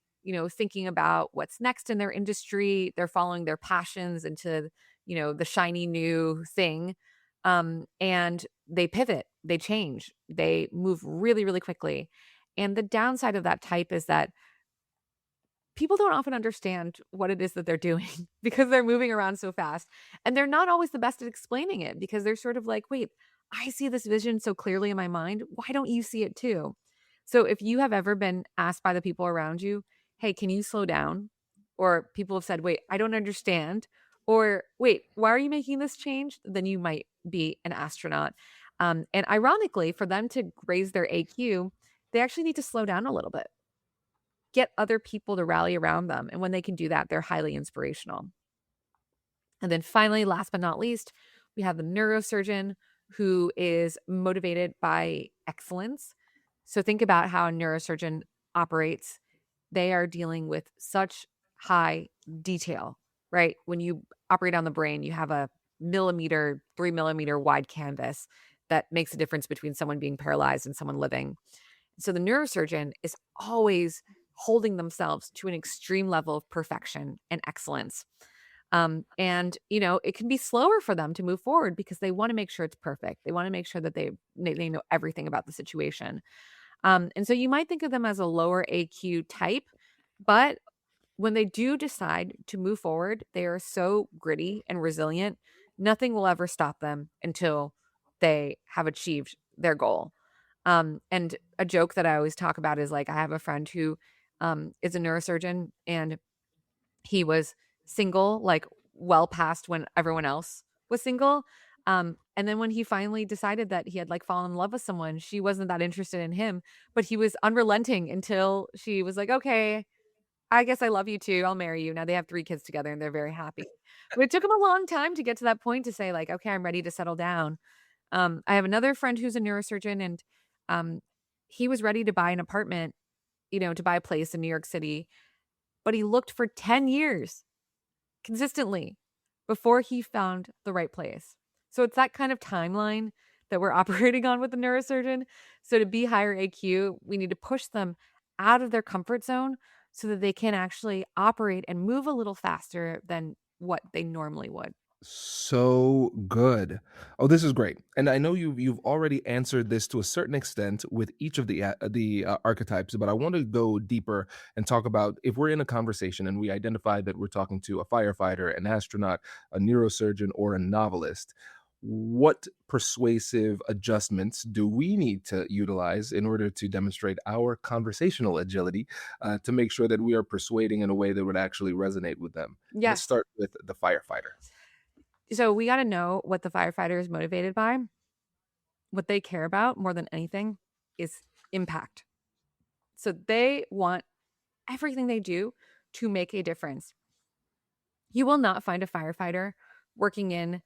Speaker 2: thinking about what's next in their industry. They're following their passions into, the shiny new thing. And they pivot, they change, they move really, really quickly. And the downside of that type is that people don't often understand what it is that they're doing because they're moving around so fast. And they're not always the best at explaining it because they're sort of like, wait, I see this vision so clearly in my mind. Why don't you see it too? So if you have ever been asked by the people around you, hey, can you slow down? Or people have said, wait, I don't understand. Or wait, why are you making this change? Then you might be an astronaut. And ironically, for them to raise their AQ, they actually need to slow down a little bit, get other people to rally around them. And when they can do that, they're highly inspirational. And then finally, last but not least, we have the neurosurgeon who is motivated by excellence. So think about how a neurosurgeon operates. They are dealing with such high detail, right? When you operate on the brain, you have a 3 millimeter wide canvas that makes a difference between someone being paralyzed and someone living. So the neurosurgeon is always holding themselves to an extreme level of perfection and excellence. And it can be slower for them to move forward because they want to make sure it's perfect. They want to make sure that they know everything about the situation. And so you might think of them as a lower AQ type, but when they do decide to move forward, they are so gritty and resilient. Nothing will ever stop them until they have achieved their goal. And a joke that I always talk about is like, I have a friend who is a neurosurgeon, and he was single, like well past when everyone else was single. And then when he finally decided that he had like fallen in love with someone, she wasn't that interested in him, but he was unrelenting until she was like, okay, I guess I love you too. I'll marry you. Now they have 3 kids together and they're very happy. But it took him a long time to get to that point to say like, okay, I'm ready to settle down. I have another friend who's a neurosurgeon, and he was ready to buy an apartment, to buy a place in New York City, but he looked for 10 years consistently before he found the right place. So it's that kind of timeline that we're operating on with the neurosurgeon. So to be higher AQ, we need to push them out of their comfort zone so that they can actually operate and move a little faster than what they normally would.
Speaker 1: So good. Oh, this is great. And I know you've already answered this to a certain extent with each of the archetypes, but I want to go deeper and talk about if we're in a conversation and we identify that we're talking to a firefighter, an astronaut, a neurosurgeon, or a novelist. What persuasive adjustments do we need to utilize in order to demonstrate our conversational agility to make sure that we are persuading in a way that would actually resonate with them? Let's
Speaker 2: Yes.
Speaker 1: start with the firefighter.
Speaker 2: So we got to know what the firefighter is motivated by. What they care about more than anything is impact. So they want everything they do to make a difference. You will not find a firefighter working in,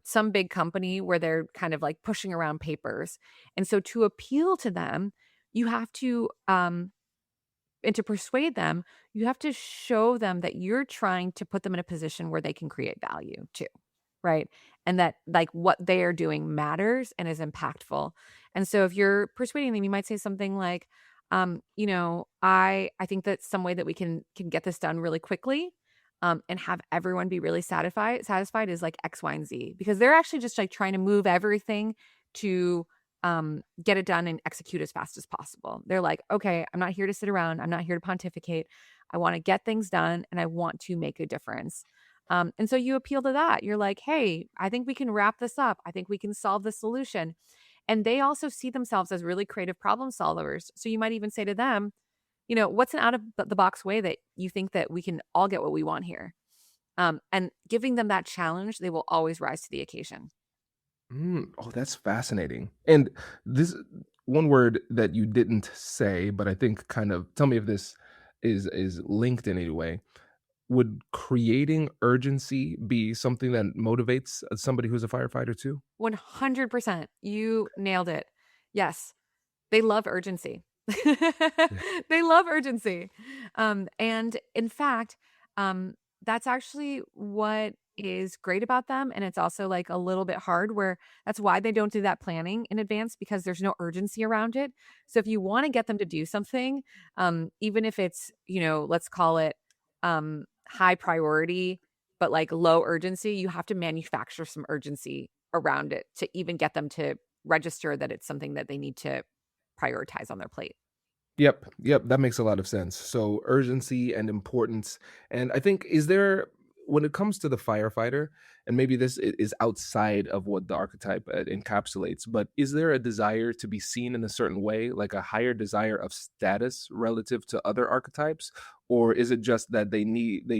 Speaker 2: some big company where they're kind of like pushing around papers. And so to appeal to them, you have to and to persuade them, you have to show them that you're trying to put them in a position where they can create value too. Right. And that like what they are doing matters and is impactful. And so if you're persuading them, you might say something like, I think that some way that we can get this done really quickly, and have everyone be really satisfied is like X, Y, and Z, because they're actually just like trying to move everything to get it done and execute as fast as possible. They're like, okay, I'm not here to sit around. I'm not here to pontificate. I want to get things done and I want to make a difference. And so you appeal to that. You're like, hey, I think we can wrap this up. I think we can solve the solution. And they also see themselves as really creative problem solvers. So you might even say to them, what's an out of the box way that you think that we can all get what we want here? And giving them that challenge, they will always rise to the occasion.
Speaker 1: Oh, that's fascinating. And this one word that you didn't say, but I think kind of tell me if this is linked in any way. Would creating urgency be something that motivates somebody who's a firefighter too?
Speaker 2: 100%. You nailed it. Yes. They love urgency.
Speaker 1: Yeah.
Speaker 2: They love urgency. And in fact, that's actually what is great about them. And it's also like a little bit hard where that's why they don't do that planning in advance because there's no urgency around it. So if you want to get them to do something, even if it's, let's call it high priority, but like low urgency, you have to manufacture some urgency around it to even get them to register that it's something that they need to prioritize on their plate.
Speaker 1: Yep, that makes a lot of sense. So urgency and importance. And I think is there when it comes to the firefighter, and maybe this is outside of what the archetype encapsulates, but is there a desire to be seen in a certain way, like a higher desire of status relative to other archetypes? Or is it just that they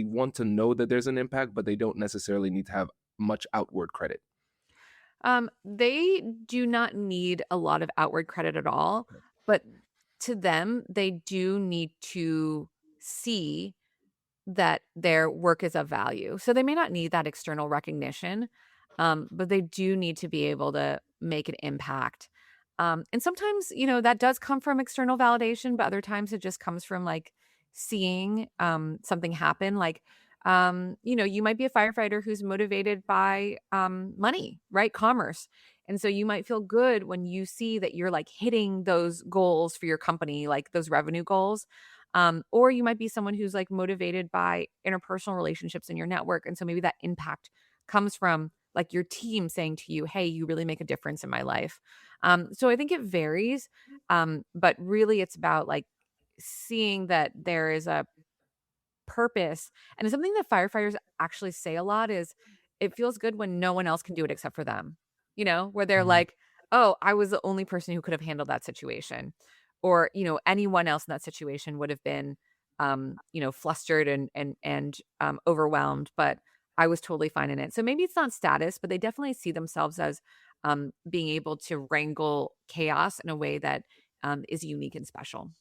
Speaker 1: want to know that there's an impact, but they don't necessarily need to have much outward credit?
Speaker 2: They do not need a lot of outward credit at all, but to them, they do need to see that their work is of value. So they may not need that external recognition, but they do need to be able to make an impact. And sometimes, that does come from external validation, but other times it just comes from like seeing something happen. Like, you might be a firefighter who's motivated by money, right? Commerce. And so you might feel good when you see that you're like hitting those goals for your company, like those revenue goals. Or you might be someone who's like motivated by interpersonal relationships in your network. And so maybe that impact comes from like your team saying to you, hey, you really make a difference in my life. So I think it varies. But really it's about like seeing that there is a purpose. And it's something that firefighters actually say a lot is it feels good when no one else can do it except for them. Where they're
Speaker 1: Mhm.
Speaker 2: like, "Oh, I was the only person who could have handled that situation." Or, anyone else in that situation would have been flustered and overwhelmed, but I was totally fine in it. So maybe it's not status, but they definitely see themselves as being able to wrangle chaos in a way that is unique and special.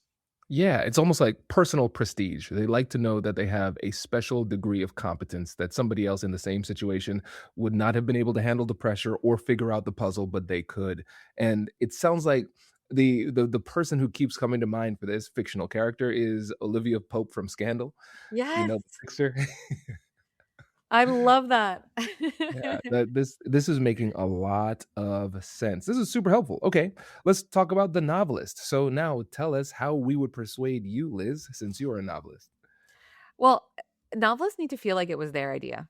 Speaker 1: Yeah, it's almost like personal prestige. They like to know that they have a special degree of competence that somebody else in the same situation would not have been able to handle the pressure or figure out the puzzle, but they could. And it sounds like the person who keeps coming to mind for this fictional character is Olivia Pope from Scandal. You
Speaker 2: Yes.
Speaker 1: know, the fixer.
Speaker 2: I love that.
Speaker 1: Yeah, that this is making a lot of sense. This is super helpful. Okay, let's talk about the novelist. So now tell us how we would persuade you, Liz, since you're a novelist.
Speaker 2: Well, novelists need to feel like it was their idea.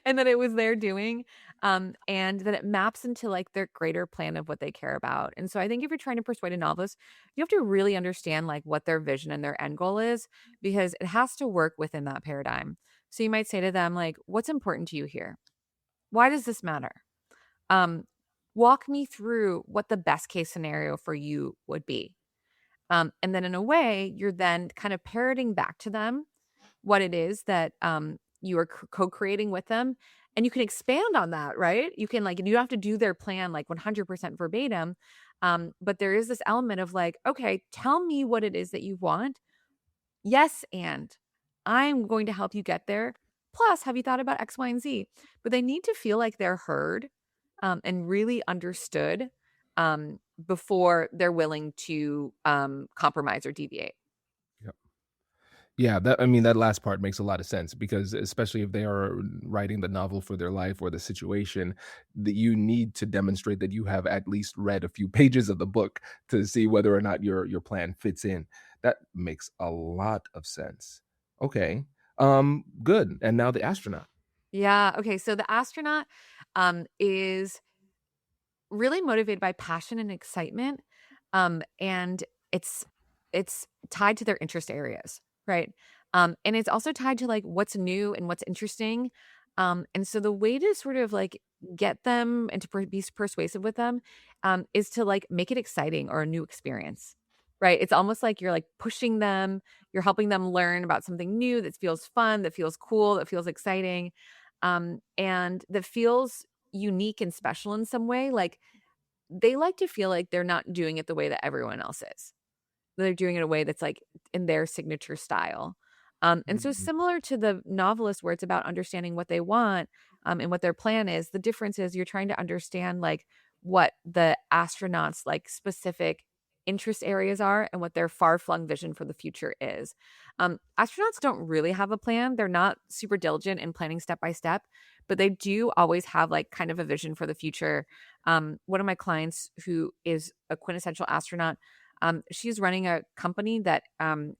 Speaker 2: And that it was their doing, and that it maps into, like, their greater plan of what they care about, and so I think if you're trying to persuade a novelist, you have to really understand, like, what their vision and their end goal is, because it has to work within that paradigm. So you might say to them, like, "What's important to you here? Why does this matter? Um, Walk me through what the best case scenario for you would be." And then in a way, you're then kind of parroting back to them what it is that you are co-creating with them. And you can expand on that, right? You can like, and you don't have to do their plan like 100% verbatim. But there is this element of like, okay, tell me what it is that you want. Yes, and I'm going to help you get there. Plus, have you thought about X, Y, and Z? But they need to feel like they're heard and really understood before they're willing to compromise or deviate.
Speaker 1: Yeah, that I mean, that last part makes a lot of sense because especially if they are writing the novel for their life or the situation, that you need to demonstrate that you have at least read a few pages of the book to see whether or not your plan fits in. That makes a lot of sense. Okay. Good. And now the astronaut.
Speaker 2: Yeah. Okay. So the astronaut is really motivated by passion and excitement, and it's it's tied to their interest areas, right? And it's also tied to, like, what's new and what's interesting, and so the way to sort of, like, get them and to be persuasive with them, is to, like, make it exciting or a new experience, right? It's almost like you're, like, pushing them, you're helping them learn about something new that feels fun, that feels cool, that feels exciting, and that feels unique and special in some way. Like, they like to feel like they're not doing it the way that everyone else is. They're doing it in a way that's, like, in their signature style. And so
Speaker 1: Mhm.
Speaker 2: similar to the novelist where it's about understanding what they want, and what their plan is, the difference is you're trying to understand, like, what the astronauts, like, specific interest areas are and what their far-flung vision for the future is. Astronauts don't really have a plan. They're not super diligent in planning step by step, but they do always have, like, kind of a vision for the future. One of my clients who is a quintessential astronaut, she's running a company that,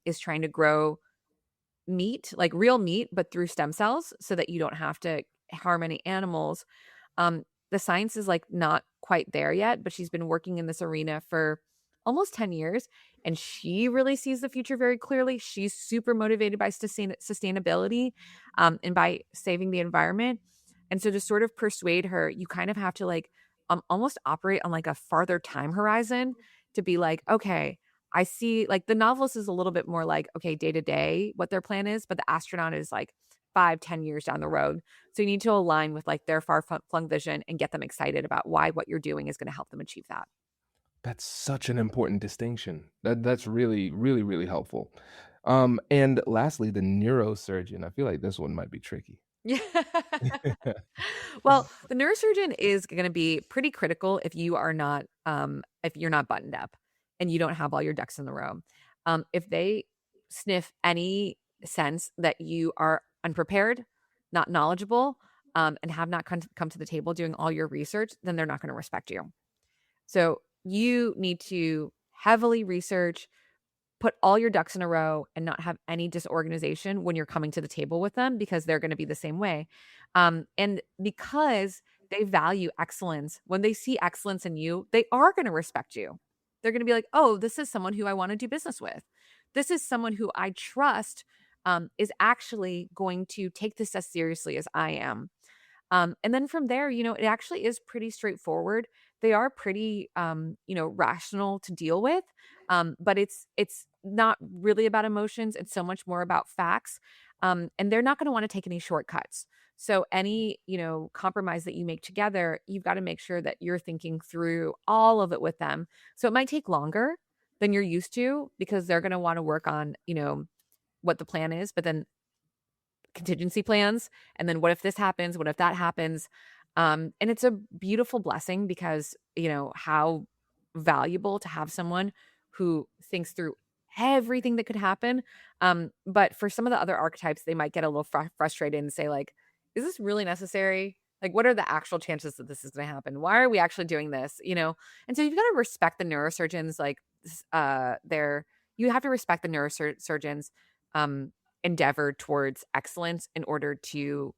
Speaker 2: is trying to grow meat, like real meat, but through stem cells so that you don't have to harm any animals. The science is, like, not quite there yet, but she's been working in this arena for almost 10 years, and she really sees the future very clearly. She's super motivated by sustainability, and by saving the environment. And so to sort of persuade her, you kind of have to, like, almost operate on, like, a farther time horizon to be like, okay, I see, like, the novelist is a little bit more like, okay, day to day, what their plan is, but the astronaut is like 5, 10 years down the road. So you need to align with, like, their far-flung vision and get them excited about why what you're doing is gonna help them achieve that.
Speaker 1: That's such an important distinction. That's really, really, really helpful. And lastly, the neurosurgeon. I feel like this one might be tricky.
Speaker 2: Yeah. Well, the neurosurgeon is gonna be pretty critical if you're not buttoned up and you don't have all your ducks in the row. If they sniff any sense that you are unprepared, not knowledgeable, and have not come to the table doing all your research, then they're not gonna respect you. So, you need to heavily research, put all your ducks in a row and not have any disorganization when you're coming to the table with them because they're going to be the same way. And because they value excellence, when they see excellence in you, they are going to respect you. They're going to be like, oh, this is someone who I want to do business with. This is someone who I trust, is actually going to take this as seriously as I am. And then from there, it actually is pretty straightforward. They are pretty, rational to deal with, but it's not really about emotions. It's so much more about facts, and they're not going to want to take any shortcuts. So any compromise that you make together, you've got to make sure that you're thinking through all of it with them. So it might take longer than you're used to because they're going to want to work on what the plan is, but then contingency plans, and then what if this happens, what if that happens, and it's a beautiful blessing because how valuable to have someone who thinks through everything that could happen. But for some of the other archetypes, they might get a little frustrated and say, like, is this really necessary? Like, what are the actual chances that this is going to happen? Why are we actually doing this? And so you've got to respect the neurosurgeons, like, their you have to respect the neurosurgeons, um endeavor towards excellence in order to,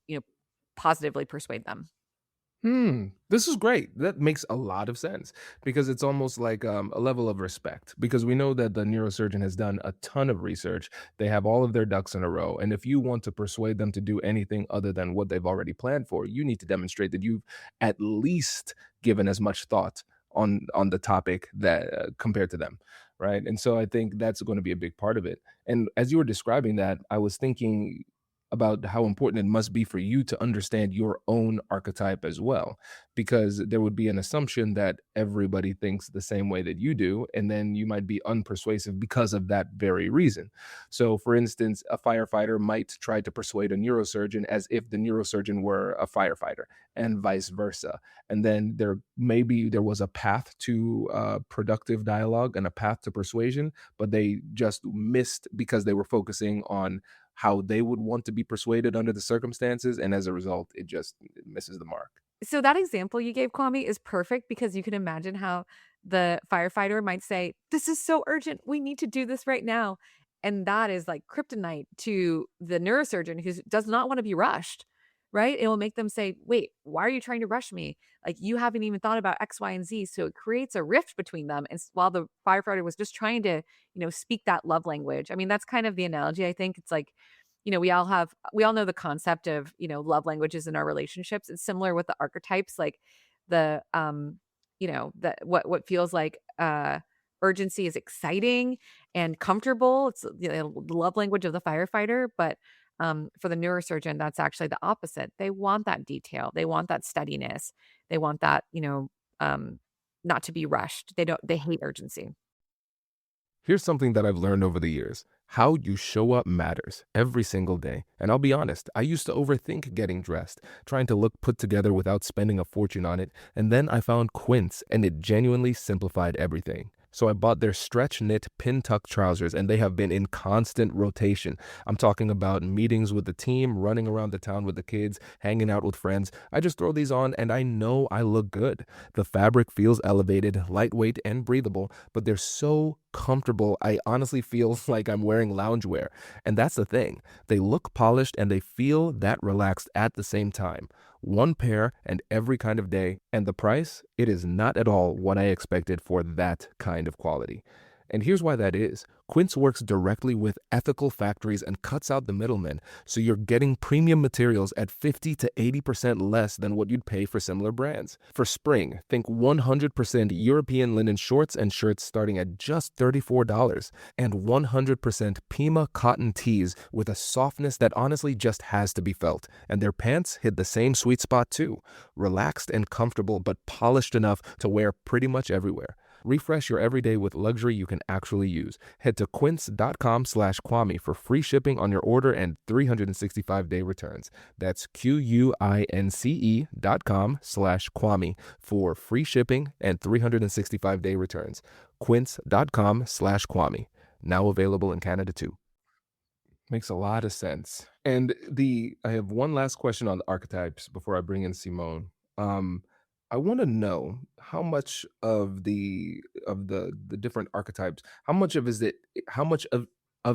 Speaker 2: positively persuade them.
Speaker 1: This is great. That makes a lot of sense because it's almost like a level of respect. Because we know that the neurosurgeon has done a ton of research. They have all of their ducks in a row. And if you want to persuade them to do anything other than what they've already planned for, you need to demonstrate that you've at least given as much thought on the topic that compared to them. Right. And so I think that's going to be a big part of it. And as you were describing that, I was thinking about how important it must be for you to understand your own archetype as well, because there would be an assumption that everybody thinks the same way that you do, and then you might be unpersuasive because of that very reason. So, for instance, a firefighter might try to persuade a neurosurgeon as if the neurosurgeon were a firefighter, and vice versa. And then there was a path to productive dialogue and a path to persuasion, but they just missed because they were focusing on how they would want to be persuaded under the circumstances, and as a result, it misses the mark.
Speaker 2: So that example you gave, Kwame, is perfect because you can imagine how the firefighter might say, "This is so urgent. We need to do this right now." And that is like kryptonite to the neurosurgeon who does not want to be rushed, right? It will make them say, wait, why are you trying to rush me? Like, you haven't even thought about X, Y, and Z. So it creates a rift between them. And while the firefighter was just trying to, speak that love language. I mean, that's kind of the analogy. I think it's like, we all know the concept of, love languages in our relationships. It's similar with the archetypes, like the, what feels like, urgency is exciting and comfortable. It's the love language of the firefighter. But for the neurosurgeon, that's actually the opposite. They want that detail. They want that steadiness. They want that, not to be rushed. They hate urgency.
Speaker 1: Here's something that I've learned over the years. How you show up matters every single day. And I'll be honest, I used to overthink getting dressed, trying to look put together without spending a fortune on it. And then I found Quince, and it genuinely simplified everything. So I bought their stretch knit pin tuck trousers, and they have been in constant rotation. I'm talking about meetings with the team, running around the town with the kids, hanging out with friends. I just throw these on and I know I look good. The fabric feels elevated, lightweight, and breathable, but they're so comfortable. I honestly feel like I'm wearing loungewear. And that's the thing. They look polished and they feel that relaxed at the same time. One pair and every kind of day. And the price? It is not at all what I expected for that kind of quality. And here's why that is. Quince works directly with ethical factories and cuts out the middlemen, so you're getting premium materials at 50 to 80% less than what you'd pay for similar brands. For spring, think 100% European linen shorts and shirts starting at just $34, and 100% Pima cotton tees with a softness that honestly just has to be felt. And their pants hit the same sweet spot too, relaxed and comfortable but polished enough to wear pretty much everywhere. Refresh your everyday with luxury you can actually use. Head to quince.com/Kwame for free shipping on your order and 365-day returns. That's QUINCE.com/Kwame for free shipping and 365-day returns. Quince.com/Kwame. Now available in Canada too. Makes a lot of sense. And I have one last question on the archetypes before I bring in Simone. Um, I want to know how much of the different archetypes, how much of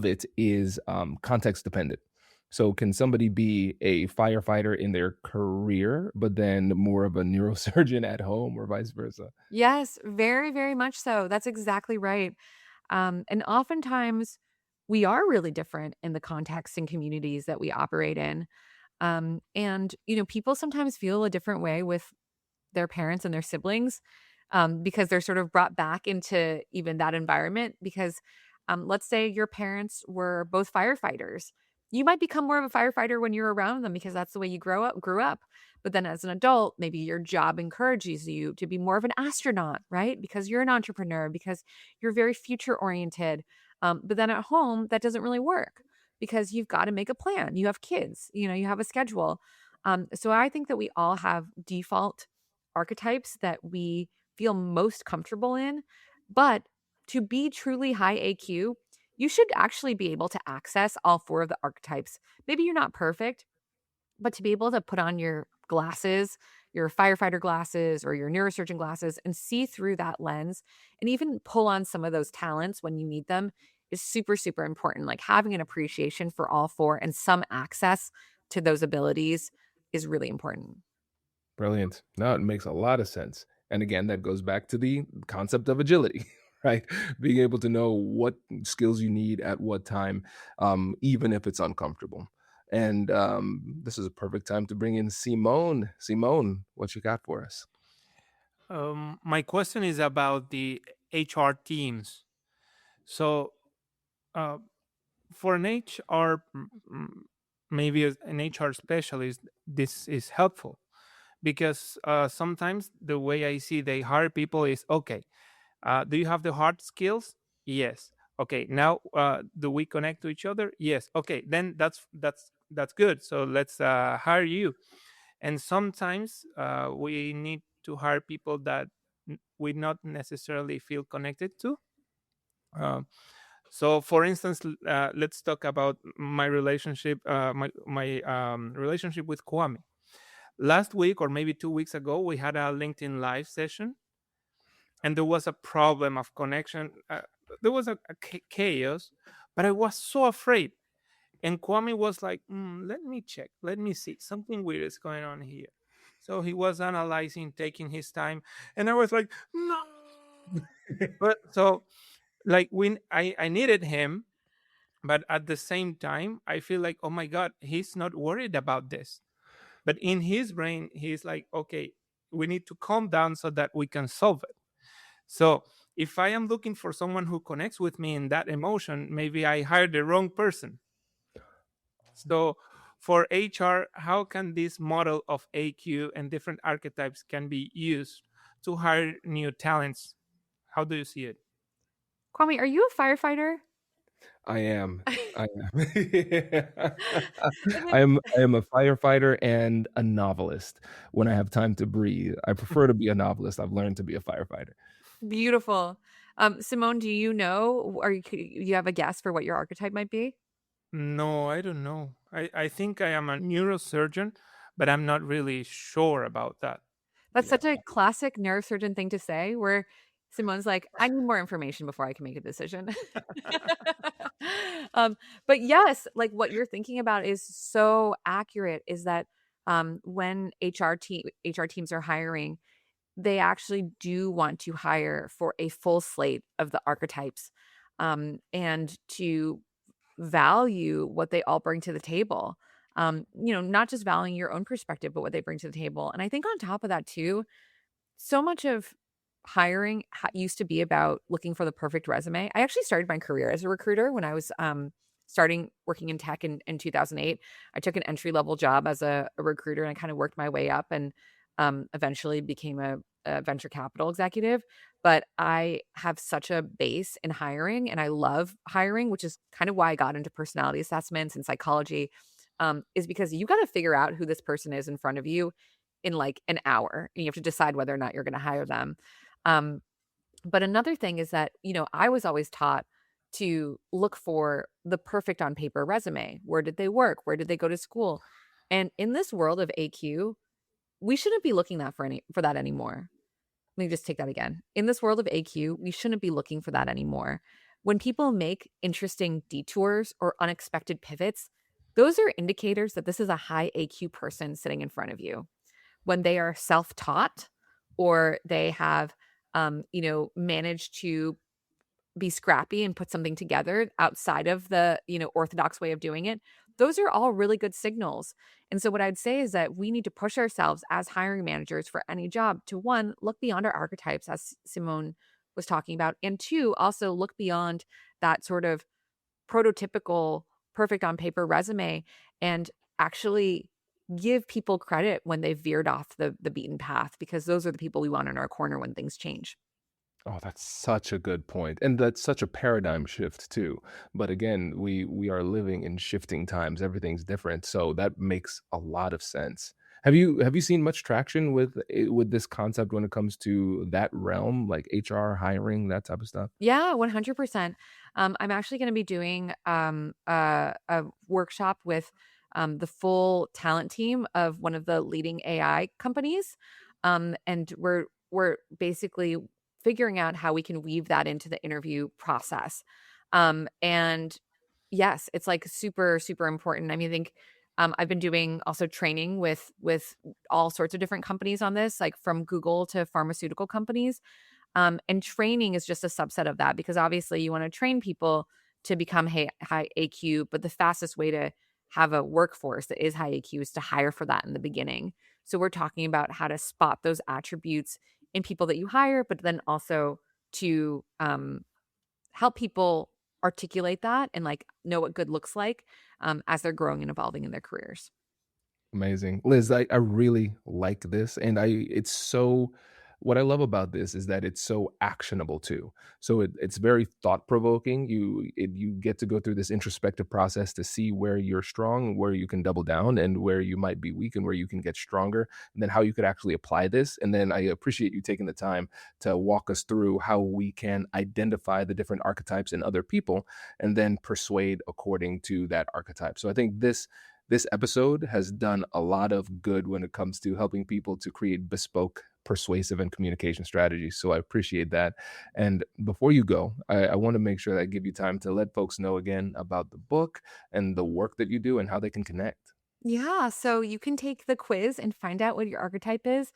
Speaker 1: it is context dependent. So can somebody be a firefighter in their career, but then more of a neurosurgeon at home or vice versa?
Speaker 2: Yes, very, very much so. That's exactly right. And oftentimes we are really different in the contexts and communities that we operate in. And, people sometimes feel a different way with their parents and their siblings, because they're sort of brought back into even that environment. Because let's say your parents were both firefighters. You might become more of a firefighter when you're around them because that's the way you grew up. But then as an adult, maybe your job encourages you to be more of an astronaut, right? Because you're an entrepreneur, because you're very future oriented. But then at home, that doesn't really work because you've got to make a plan. You have kids, you have a schedule. So I think that we all have default archetypes that we feel most comfortable in. But to be truly high AQ, you should actually be able to access all four of the archetypes. Maybe you're not perfect, but to be able to put on your glasses, your firefighter glasses or your neurosurgeon glasses and see through that lens and even pull on some of those talents when you need them is super, super important. Like having an appreciation for all four and some access to those abilities is really important.
Speaker 1: Brilliant. No, it makes a lot of sense. And again, that goes back to the concept of agility, right? Being able to know what skills you need at what time, even if it's uncomfortable. And this is a perfect time to bring in Simone. Simone, what you got for us?
Speaker 3: My question is about the HR teams. So, uh, for an HR, maybe an HR specialist, this is helpful because sometimes the way I see they hire people is okay. Do you have the hard skills? Yes. Okay. Now, do we connect to each other? Yes. Okay. Then that's good. So let's hire you. And sometimes we need to hire people that we not necessarily feel connected to. Uh, so, for instance, let's talk about my relationship, my relationship with Kwame. Last week, or maybe 2 weeks ago, we had a LinkedIn Live session, and there was a problem of connection. There was a chaos, but I was so afraid And Kwame was like, let me check, let me see, something weird is going on here. So he was analyzing, taking his time, and I was like, no. But so, like, when I needed him, but at the same time I feel like, oh my god, he's not worried about this. But in his brain he's like, okay, we need to calm down so that we can solve it. So if I am looking for someone who connects with me in that emotion, maybe I hired the wrong person. So for HR, how can this model of AQ and different archetypes can be used to hire new talents? How do you see it?
Speaker 2: Kwame, are you a firefighter?
Speaker 1: I am. I am.
Speaker 2: Like when
Speaker 1: I am a firefighter and a novelist. When I have time to breathe, I prefer to be a novelist. I've learned to be a firefighter.
Speaker 2: beautiful. Simone, do you know, or you have a guess for what your archetype might be?
Speaker 3: No, I don't know. I think I am a neurosurgeon, but I'm not really sure about that.
Speaker 2: That's
Speaker 1: Yeah.
Speaker 2: such a classic neurosurgeon thing to say, where Simone's like, I need more information before I can make a decision. um, but yes, like what you're thinking about is so accurate, is that when HR teams are hiring, they actually do want to hire for a full slate of the archetypes, and to value what they all bring to the table. Not just valuing your own perspective, but what they bring to the table. And I think on top of that too, so much of hiring used to be about looking for the perfect resume. I actually started my career as a recruiter when I was starting working in tech in 2008. I took an entry level job as a recruiter, and I kind of worked my way up, and eventually became a venture capital executive. But I have such a base in hiring, and I love hiring, which is kind of why I got into personality assessments and psychology, is because you got to figure out who this person is in front of you in like an hour, and you have to decide whether or not you're going to hire them. Um, but another thing is that, I was always taught to look for the perfect on paper resume. Where did they work? Where did they go to school? And in this world of AQ, we shouldn't be looking for that anymore. Let me just take that again. In this world of AQ, we shouldn't be looking for that anymore. When people make interesting detours or unexpected pivots, those are indicators that this is a high AQ person sitting in front of you. When they are self-taught, or they have managed to be scrappy and put something together outside of the orthodox way of doing it, those are all really good signals. And so what I'd say is that we need to push ourselves as hiring managers for any job to, one, look beyond our archetypes, as Simone was talking about, and two, also look beyond that sort of prototypical perfect on paper resume, and actually give people credit when they've veered off the beaten path, because those are the people we want in our corner when things change.
Speaker 1: Oh, that's such a good point, and that's such a paradigm shift too. But again, we are living in shifting times. Everything's different, so that makes a lot of sense. Have you seen much traction with this concept when it comes to that realm, like HR hiring, that type of stuff?
Speaker 2: Yeah, 100%. I'm actually going to be doing a workshop with the full talent team of one of the leading AI companies, and we're basically figuring out how we can weave that into the interview process. And yes, it's like super super important. I mean, I think I've been doing also training with all sorts of different companies on this, like from Google to pharmaceutical companies, and training is just a subset of that, because obviously you want to train people to become high AQ, but the fastest way to have a workforce that is high AQ is to hire for that in the beginning. So we're talking about how to spot those attributes in people that you hire, but then also to help people articulate that and like know what good looks like, as they're growing and evolving in their careers.
Speaker 1: Amazing. Liz, I really like this. And it's so, what I love about this is that it's so actionable too. So it's very thought provoking. You get to go through this introspective process to see where you're strong, where you can double down, and where you might be weak, and where you can get stronger, and then how you could actually apply this. And then I appreciate you taking the time to walk us through how we can identify the different archetypes in other people and then persuade according to that archetype. So I think this episode has done a lot of good when it comes to helping people to create bespoke persuasive and communication strategies. So I appreciate that. And before you go, I want to make sure that I give you time to let folks know again about the book and the work that you do and how they can connect.
Speaker 2: Yeah, so you can take the quiz and find out what your archetype is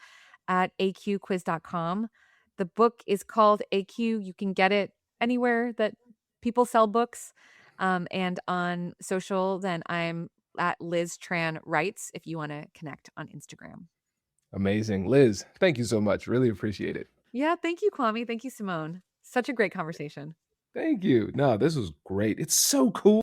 Speaker 2: at aqquiz.com. The book is called AQ. You can get it anywhere that people sell books. And on social, then I'm at Liz Tran Writes if you want to connect on Instagram.
Speaker 1: Amazing. Liz, thank you so much. Really appreciate it.
Speaker 2: Yeah, thank you, Kwame. Thank you, Simone. Such a great conversation.
Speaker 1: Thank you. No, this was great. It's so cool